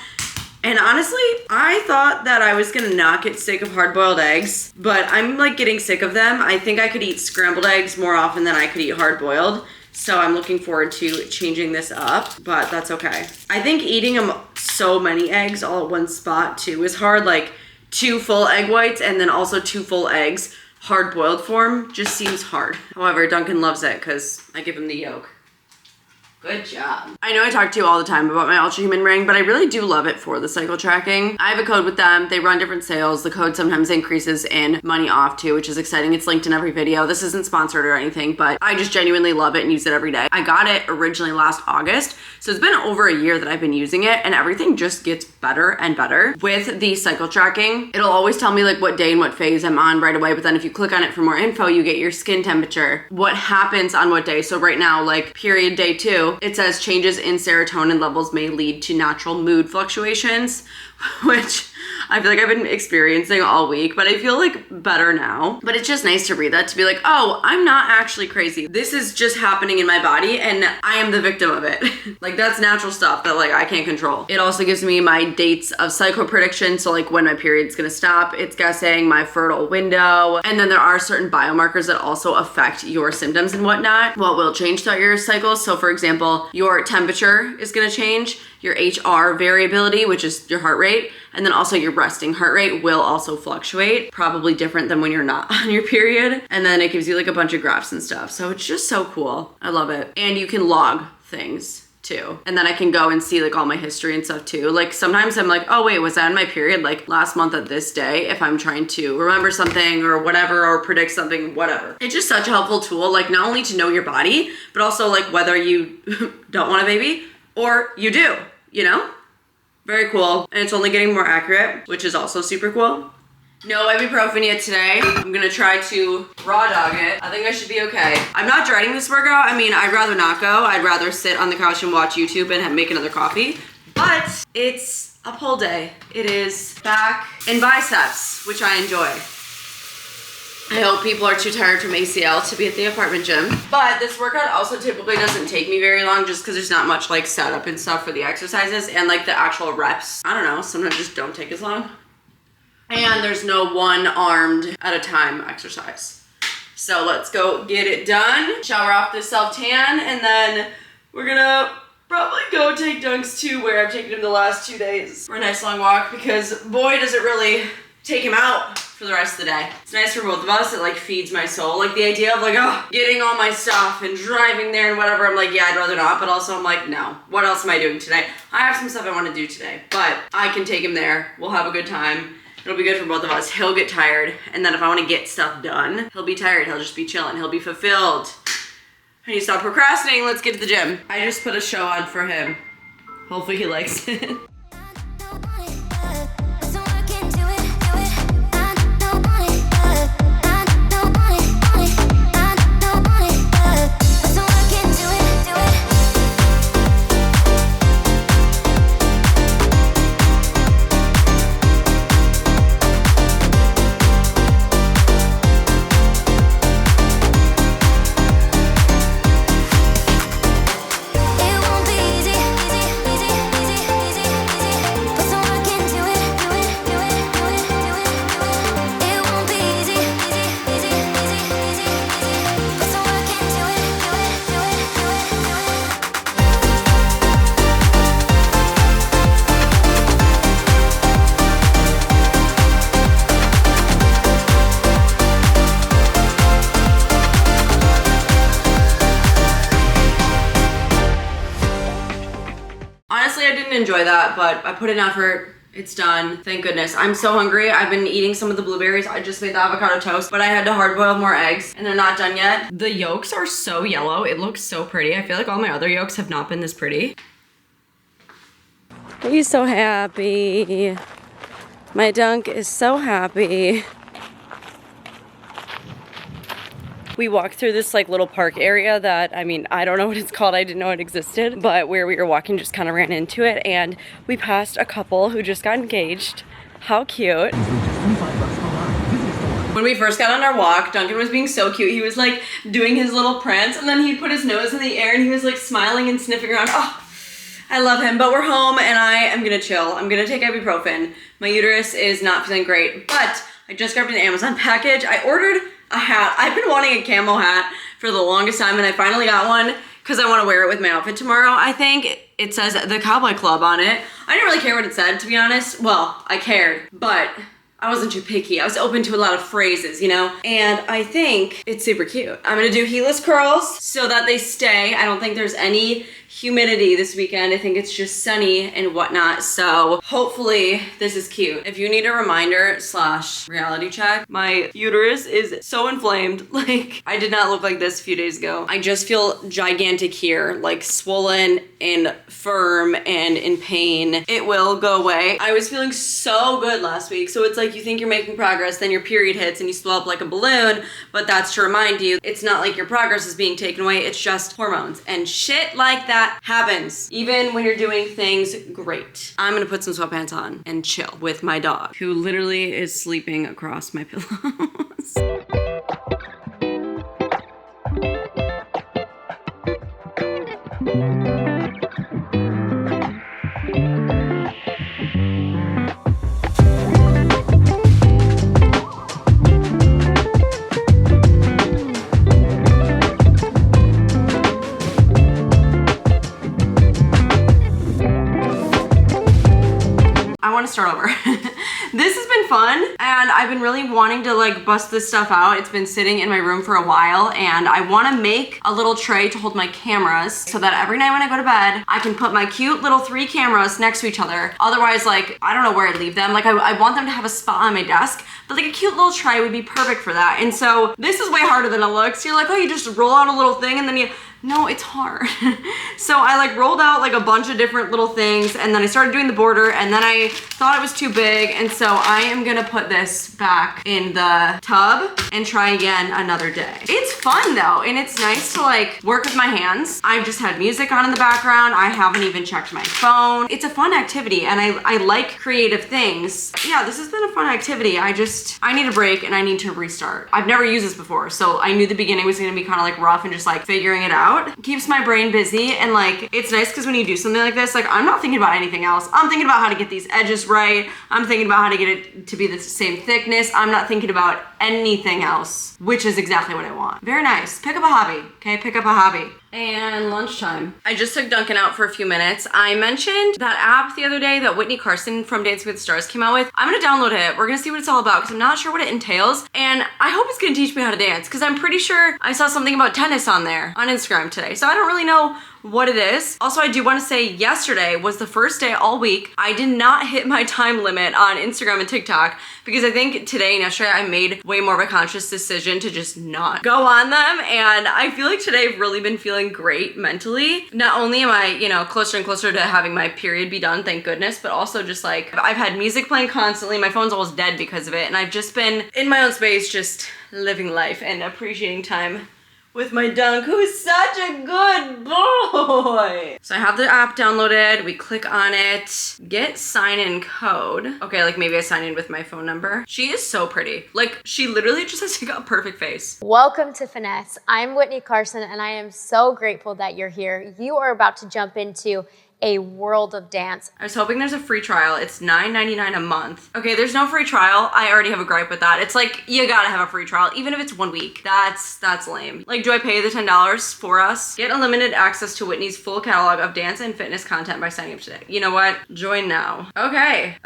And honestly, I thought that I was going to not get sick of hard-boiled eggs, but I'm like getting sick of them. I think I could eat scrambled eggs more often than I could eat hard-boiled. So I'm looking forward to changing this up, but that's okay. I think eating so many eggs all at one spot too is hard. Like 2 full egg whites and then also 2 full eggs, hard boiled form, just seems hard. However, Duncan loves it because I give him the yolk. Good job. I know I talk to you all the time about my Ultra Human ring, but I really do love it for the cycle tracking. I have a code with them. They run different sales. The code sometimes increases in money off too, which is exciting. It's linked in every video. This isn't sponsored or anything, but I just genuinely love it and use it every day. I got it originally last August, so it's been over a year that I've been using it, and everything just gets better and better. With the cycle tracking, it'll always tell me like what day and what phase I'm on right away, but then if you click on it for more info, you get your skin temperature, what happens on what day. So right now, like period day 2, it says changes in serotonin levels may lead to natural mood fluctuations, which I feel like I've been experiencing all week, but I feel like better now. But it's just nice to read that, to be like, oh, I'm not actually crazy. This is just happening in my body and I am the victim of it. Like that's natural stuff that like I can't control. It also gives me my dates of cycle prediction. So like when my period's gonna stop, it's guessing my fertile window. And then there are certain biomarkers that also affect your symptoms and whatnot. What will change throughout your cycle. So for example, your temperature is gonna change, your HR variability, which is your heart rate, and then also your resting heart rate will also fluctuate, probably different than when you're not on your period. And then it gives you like a bunch of graphs and stuff. So it's just so cool. I love it. And you can log things too. And then I can go and see like all my history and stuff too. Like sometimes I'm like, oh wait, was I on my period like last month at this day? If I'm trying to remember something or whatever, or predict something, whatever. It's just such a helpful tool, like not only to know your body, but also like whether you don't want a baby or you do, you know? Very cool. And it's only getting more accurate, which is also super cool. No ibuprofen yet today. I'm gonna try to raw dog it. I think I should be okay. I'm not dreading this workout. I mean, I'd rather not go. I'd rather sit on the couch and watch YouTube and make another coffee. But it's a pull day. It is back and biceps, which I enjoy. I hope people are too tired from ACL to be at the apartment gym. But this workout also typically doesn't take me very long just because there's not much like setup and stuff for the exercises, and like the actual reps, I don't know, sometimes just don't take as long. And there's no one armed at a time exercise. So let's go get it done. Shower off this self-tan, and then we're gonna Probably go take Dunks to where I've taken him the last 2 days for a nice long walk, because boy does it really take him out for the rest of the day. It's nice for both of us. It like feeds my soul. Like the idea of like, oh, getting all my stuff and driving there and whatever. I'm like, yeah, I'd rather not. But also I'm like, no, what else am I doing today? I have some stuff I want to do today, but I can take him there. We'll have a good time. It'll be good for both of us. He'll get tired. And then if I want to get stuff done, he'll be tired. He'll just be chilling. He'll be fulfilled. I need to stop procrastinating. Let's get to the gym. I just put a show on for him. Hopefully he likes it. Enjoy that, but I put in effort. It's done. Thank goodness. I'm so hungry. I've been eating some of the blueberries. I just made the avocado toast, but I had to hard boil more eggs and they're not done yet. The yolks are so yellow. It looks so pretty. I feel like all my other yolks have not been this pretty. He's so happy. My Dunk is so happy. We walked through this like little park area that, I mean, I don't know what it's called. I didn't know it existed, but where we were walking just kind of ran into it, and we passed a couple who just got engaged. How cute. When we first got on our walk, Duncan was being so cute. He was like doing his little prance, and then he'd put his nose in the air and he was like smiling and sniffing around. Oh, I love him. But we're home and I am gonna chill. I'm gonna take ibuprofen. My uterus is not feeling great, but I just grabbed an Amazon package. I ordered a hat. I've been wanting a camo hat for the longest time, and I finally got one because I want to wear it with my outfit tomorrow. I think it says the Cowboy Club on it. I didn't really care what it said, to be honest. Well, I cared, but I wasn't too picky. I was open to a lot of phrases, you know? And I think it's super cute. I'm gonna do heatless curls so that they stay. I don't think there's any humidity this weekend. I think it's just sunny and whatnot. So hopefully this is cute. If you need a reminder / reality check, my uterus is so inflamed. Like, I did not look like this a few days ago. I just feel gigantic here, like swollen and firm and in pain. It will go away. I was feeling so good last week. So it's like you think you're making progress, then your period hits and you swell up like a balloon, but that's to remind you, it's not like your progress is being taken away. It's just hormones and shit like that happens even when you're doing things great. I'm gonna put some sweatpants on and chill with my dog, who literally is sleeping across my pillows. Start over. This has been fun, and I've been really wanting to like bust this stuff out. It's been sitting in my room for a while, and I want to make a little tray to hold my cameras so that every night when I go to bed, I can put my cute little 3 cameras next to each other. Otherwise, like, I don't know where I'd leave them. Like, I want them to have a spot on my desk, but like a cute little tray would be perfect for that. And so this is way harder than it looks. You're like, oh, you just roll out a little thing and then you, no, it's hard. So I like rolled out like a bunch of different little things, and then I started doing the border, and then I thought it was too big, and so I am gonna put this back in the tub and try again another day. It's fun though, and it's nice to like work with my hands. I've just had music on in the background. I haven't even checked my phone. It's a fun activity, and I like creative things. Yeah, this has been a fun activity. I need a break and I need to restart. I've never used this before, so I knew the beginning was gonna be kind of like rough and just like figuring it out. Keeps my brain busy, and like it's nice because when you do something like this, like I'm not thinking about anything else. I'm thinking about how to get these edges right. I'm thinking about how to get it to be the same thickness. I'm not thinking about anything else, which is exactly what I want. Very nice. Pick up a hobby, okay? Pick up a hobby. and lunchtime. I just took Duncan out for a few minutes. I mentioned that app the other day that Whitney Carson from Dancing with the Stars came out with. I'm gonna download it. We're gonna see what it's all about because I'm not sure what it entails. And I hope it's gonna teach me how to dance because I'm pretty sure I saw something about tennis on there on Instagram today. So I don't really know what it is. Also, I do want to say yesterday was the first day all week I did not hit my time limit on Instagram and TikTok because I think today and yesterday I made way more of a conscious decision to just not go on them. And I feel like today I've really been feeling great mentally. Not only am I, you know, closer and closer to having my period be done, thank goodness, but also just like I've had music playing constantly. My phone's almost dead because of it. And I've just been in my own space, just living life and appreciating time with my Dunk, who's such a good boy. So I have the app downloaded. We click on it, get sign in code. Okay, like maybe I sign in with my phone number. She is so pretty. Like she literally just has like a perfect face. Welcome to Finesse. I'm Whitney Carson and I am so grateful that you're here. You are about to jump into a world of dance. I was hoping there's a free trial. It's $9.99 a month. Okay, there's no free trial. I already have a gripe with that. It's like, you gotta have a free trial, even if it's 1 week. That's lame. Like, do I pay the $10 for us? Get unlimited access to Whitney's full catalog of dance and fitness content by signing up today. You know what? Join now. Okay.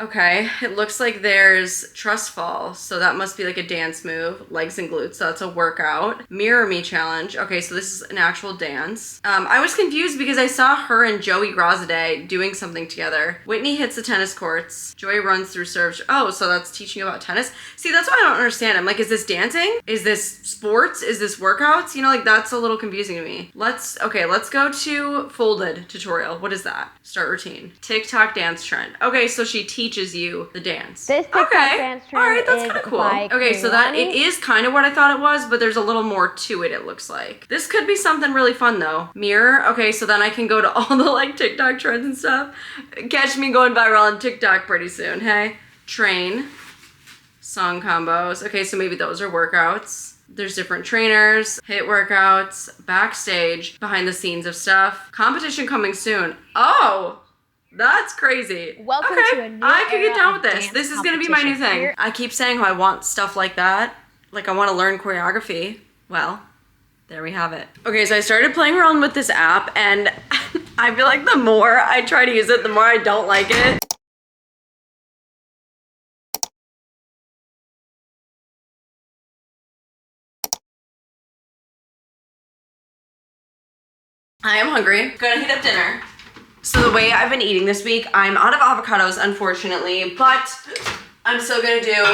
It looks like there's trust fall. So that must be like a dance move. Legs and glutes, so that's a workout. Mirror me challenge. Okay, so this is an actual dance. I was confused because I saw her and Joey Groz a day doing something together. Whitney hits the tennis courts. Joy runs through serves. Oh, so that's teaching about tennis. See, that's why I don't understand. I'm like, is this dancing? Is this sports? Is this workouts? You know, like that's a little confusing to me. Let's go to folded tutorial. What is that? Start routine. TikTok dance trend. Okay, so she teaches you the dance. This TikTok dance trend all right, that's kind of cool. Okay, so that it is kind of what I thought it was, but there's a little more to it, it looks like. This could be something really fun though. Mirror. Okay, so then I can go to all the like TikTok trends and stuff. Catch me going viral on TikTok pretty soon, hey? Train. Song combos. Okay, so maybe those are workouts. There's different trainers, hit workouts, backstage, behind the scenes of stuff. Competition coming soon. Oh, that's crazy. Welcome to a new I could get down with era of this. dance This is gonna be my new thing. competition. I keep saying how I want stuff like that. Like I want to learn choreography. Well, there we have it. Okay, so I started playing around with this app and I feel like the more I try to use it, the more I don't like it. I am hungry. Gonna heat up dinner. So the way I've been eating this week, I'm out of avocados, unfortunately, but I'm still gonna do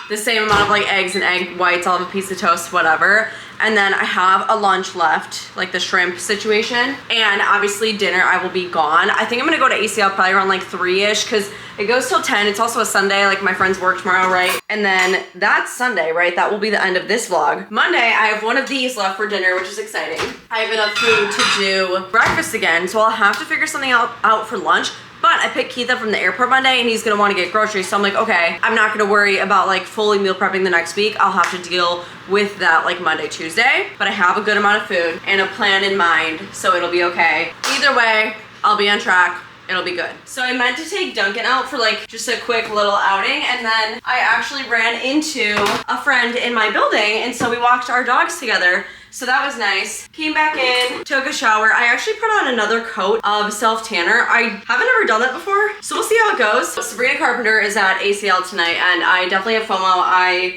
the same amount of like eggs and egg whites. I'll have a piece of toast, whatever. And then I have a lunch left, like the shrimp situation. And obviously dinner, I will be gone. I think I'm gonna go to ACL probably around like 3-ish because it goes till 10. It's also a Sunday, like my friends work tomorrow, right? And then that's Sunday, right? That will be the end of this vlog. Monday, I have one of these left for dinner, which is exciting. I have enough food to do breakfast again, so I'll have to figure something out for lunch. But I picked Keith up from the airport Monday and he's gonna wanna get groceries. So I'm like, okay, I'm not gonna worry about like fully meal prepping the next week. I'll have to deal with that like Monday, Tuesday. But I have a good amount of food and a plan in mind, so it'll be okay. Either way, I'll be on track. It'll be good. So I meant to take Duncan out for like just a quick little outing, and then I actually ran into a friend in my building, and so we walked our dogs together. So that was nice. Came back in, took a shower. I actually put on another coat of self-tanner. I haven't ever done that before, so we'll see how it goes. Sabrina Carpenter is at ACL tonight, and I definitely have FOMO. I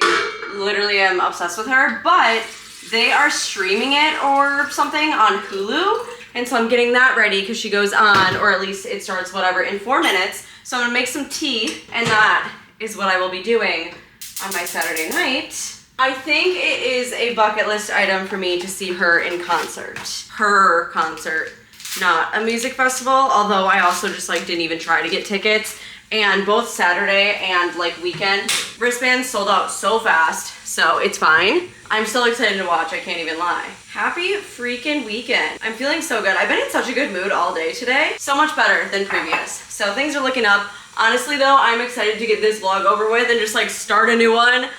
literally am obsessed with her, but they are streaming it or something on Hulu. And so I'm getting that ready because she goes on, or at least it starts whatever, in 4 minutes. So I'm gonna make some tea, and that is what I will be doing on my Saturday night. I think it is a bucket list item for me to see her in concert. Her concert, not a music festival, although I also just like didn't even try to get tickets. And both Saturday and like weekend wristbands sold out so fast, so it's fine. I'm still excited to watch, I can't even lie. Happy freaking weekend. I'm feeling so good. I've been in such a good mood all day today. So much better than previous. So things are looking up. Honestly though, I'm excited to get this vlog over with and just like start a new one.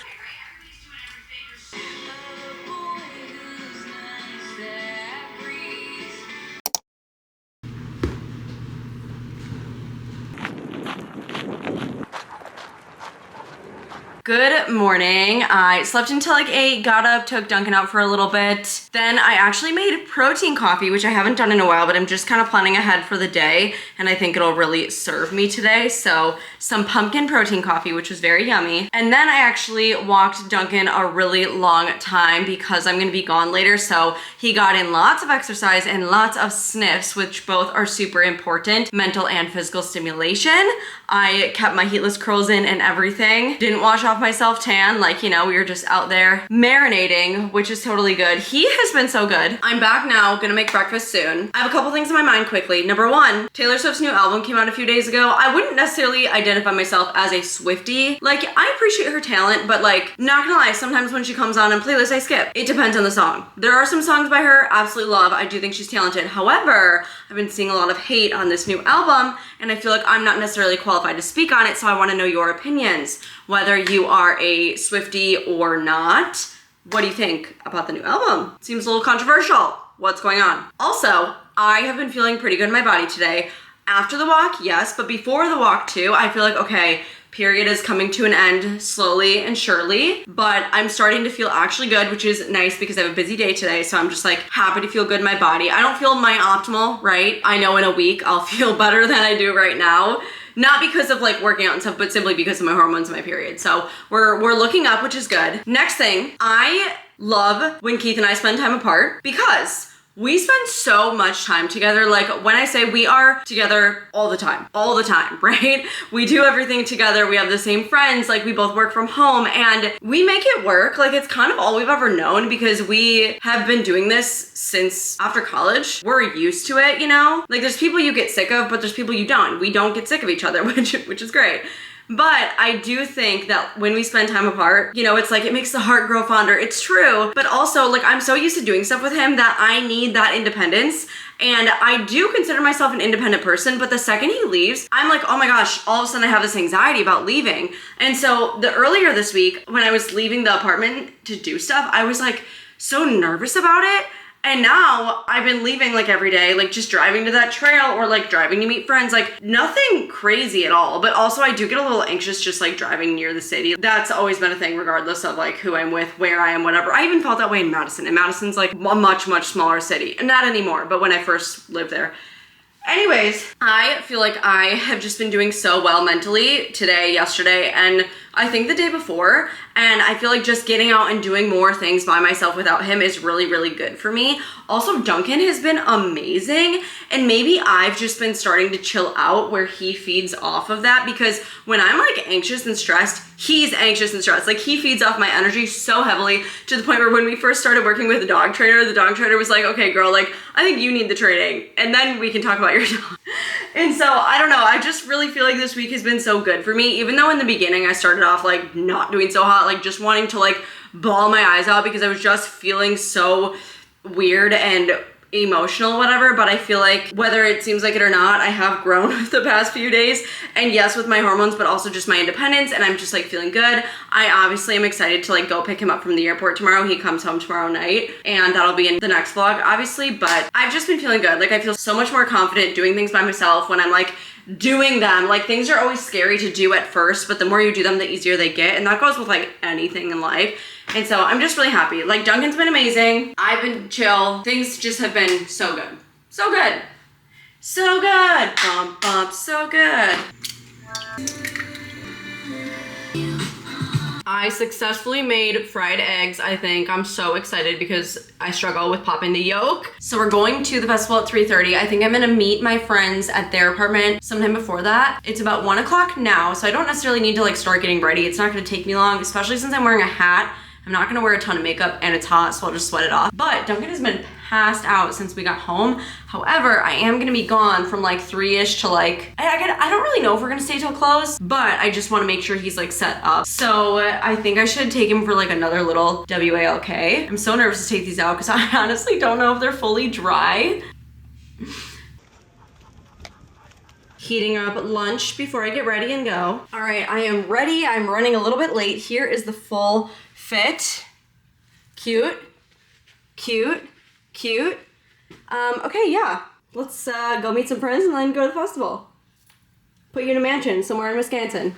Good morning. I slept until like 8, got up, took Duncan out for a little bit. Then I actually made protein coffee, which I haven't done in a while, but I'm just kind of planning ahead for the day, and I think it'll really serve me today. So some pumpkin protein coffee, which was very yummy. And then I actually walked Duncan a really long time because I'm gonna be gone later, so he got in lots of exercise and lots of sniffs, which both are super important, mental and physical stimulation. I kept my heatless curls in and everything. Didn't wash off my self-tan, like, you know, we were just out there marinating, which is totally good. He has been so good. I'm back now, gonna make breakfast soon. I have a couple things in my mind quickly. Number one, Taylor Swift's new album came out a few days ago. I wouldn't necessarily identify myself as a Swiftie. Like, I appreciate her talent, but like, not gonna lie, sometimes when she comes on playlists, I skip. It depends on the song. There are some songs by her I absolutely love. I do think she's talented. However, I've been seeing a lot of hate on this new album, and I feel like I'm not necessarily qualified to speak on it, so I wanna know your opinions. Whether you are a Swiftie or not, what do you think about the new album? Seems a little controversial. What's going on? Also, I have been feeling pretty good in my body today. After the walk, yes, but before the walk too, I feel like, okay, period is coming to an end slowly and surely, but I'm starting to feel actually good, which is nice because I have a busy day today, so I'm just like happy to feel good in my body. I don't feel my optimal, right? I know in a week I'll feel better than I do right now. Not because of like working out and stuff, but simply because of my hormones and my period. So we're looking up, which is good. Next thing, I love when Keith and I spend time apart because we spend so much time together. Like when I say we are together all the time, right? We do everything together. We have the same friends, like we both work from home and we make it work. Like it's kind of all we've ever known because we have been doing this since after college. We're used to it, you know? Like there's people you get sick of, but there's people you don't. We don't get sick of each other, which is great. But I do think that when we spend time apart, you know, it's like it makes the heart grow fonder. It's true. But also, like, I'm so used to doing stuff with him that I need that independence. And I do consider myself an independent person, but the second he leaves, I'm like, oh my gosh, all of a sudden I have this anxiety about leaving. And so earlier this week, when I was leaving the apartment to do stuff, I was like so nervous about it. And now I've been leaving like every day, like just driving to that trail or like driving to meet friends, like nothing crazy at all. But also I do get a little anxious just like driving near the city. That's always been a thing regardless of like who I'm with, where I am, whatever. I even felt that way in Madison. And Madison's like a much smaller city. And not anymore, but when I first lived there. Anyways, I feel like I have just been doing so well mentally today, yesterday, and I think the day before, and I feel like just getting out and doing more things by myself without him is really good for me. Also, Duncan has been amazing, and maybe I've just been starting to chill out where he feeds off of that, because when I'm like anxious and stressed, he's anxious and stressed. Like he feeds off my energy so heavily to the point where when we first started working with the dog trainer was like, okay girl, like I think you need the training and then we can talk about your dog. And so I don't know, I just really feel like this week has been so good for me, even though in the beginning I started off like not doing so hot, like just wanting to like bawl my eyes out because I was just feeling so weird and emotional, whatever. But I feel like whether it seems like it or not, I have grown with the past few days, and yes, with my hormones, but also just my independence, and I'm just like feeling good. I obviously am excited to like go pick him up from the airport tomorrow. He comes home tomorrow night, and that'll be in the next vlog obviously, but I've just been feeling good. Like I feel so much more confident doing things by myself when I'm like doing them. Like things are always scary to do at first, but the more you do them, the easier they get, and that goes with like anything in life. And so I'm just really happy. Like Duncan's been amazing. I've been chill. Things just have been so good. So good. So good. Bump, bump, so good. I successfully made fried eggs, I think. I'm so excited because I struggle with popping the yolk. So we're going to the festival at 3:30. I think I'm gonna meet my friends at their apartment sometime before that. It's about 1 o'clock now, so I don't necessarily need to like start getting ready. It's not gonna take me long, especially since I'm wearing a hat. I'm not gonna wear a ton of makeup and it's hot, so I'll just sweat it off. But Duncan has been passed out since we got home. However, I am gonna be gone from like 3-ish to like, I don't really know if we're gonna stay till close, but I just wanna make sure he's like set up. So I think I should take him for like another little WALK. I'm so nervous to take these out because I honestly don't know if they're fully dry. Heating up lunch before I get ready and go. All right, I am ready. I'm running a little bit late. Here is the full fit. Cute, cute, cute. Okay, yeah. Let's go meet some friends and then go to the festival. Put you in a mansion somewhere in Wisconsin.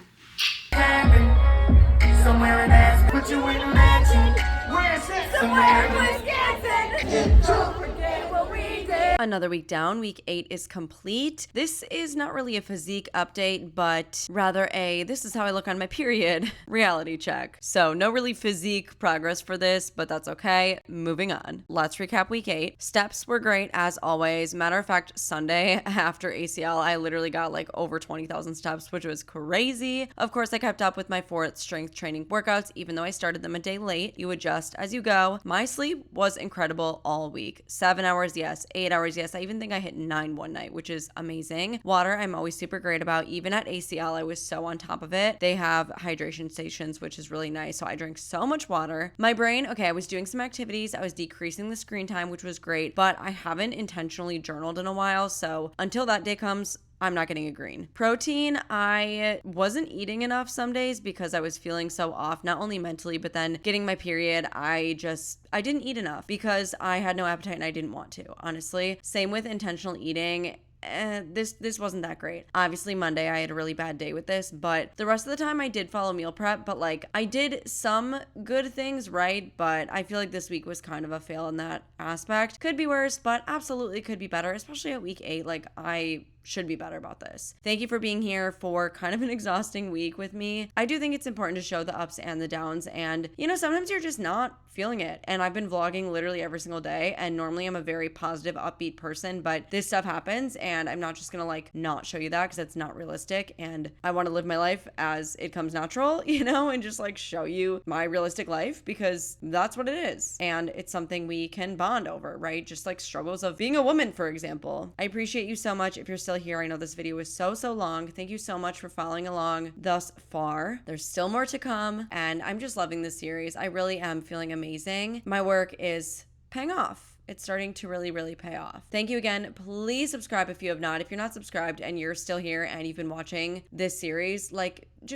Somewhere in ass, put you in a mansion. Where is it? Somewhere in Wisconsin. Don't forget what we did. Another week down, week 8 is complete. This is not really a physique update, but rather a this is how I look on my period reality check. So no really physique progress for this, but that's okay. Moving on. Let's recap week 8. Steps were great as always. Matter of fact, Sunday after ACL, I literally got like over 20,000 steps, which was crazy. Of course, I kept up with my 4 strength training workouts, even though I started them a day late. You adjust as you go. My sleep was incredible all week. 7 hours, yes. 8 hours, yes. I even think I hit 9 one night, which is amazing. Water, I'm always super great about. Even at ACL, I was so on top of it. They have hydration stations, which is really nice. So I drank so much water. My brain, okay, I was doing some activities. I was decreasing the screen time, which was great, but I haven't intentionally journaled in a while. So until that day comes, I'm not getting a green. Protein, I wasn't eating enough some days because I was feeling so off, not only mentally, but then getting my period, I didn't eat enough because I had no appetite and I didn't want to, honestly. Same with intentional eating. This wasn't that great. Obviously Monday I had a really bad day with this, but the rest of the time I did follow meal prep, but like I did some good things right, but I feel like this week was kind of a fail in that aspect. Could be worse, but absolutely could be better, especially at week 8. Like I should be better about this. Thank you for being here for kind of an exhausting week with me. I do think it's important to show the ups and the downs, and sometimes you're just not feeling it. And I've been vlogging literally every single day, and normally I'm a very positive, upbeat person, but this stuff happens and I'm not just gonna like not show you that because it's not realistic, and I want to live my life as it comes natural, and just like show you my realistic life because that's what it is. And it's something we can bond over, right? Just like struggles of being a woman, for example. I appreciate you so much if you're still here. I know this video was so long. Thank you so much for following along thus far. There's still more to come, and I'm just loving this series. I really am feeling amazing. My work is paying off. It's starting to really, really pay off. Thank you again. Please subscribe if you have not. If you're not subscribed and you're still here and you've been watching this series,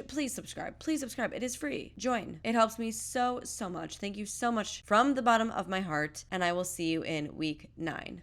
please subscribe. Please subscribe. It is free. Join. It helps me so much. Thank you so much from the bottom of my heart, and I will see you in week 9.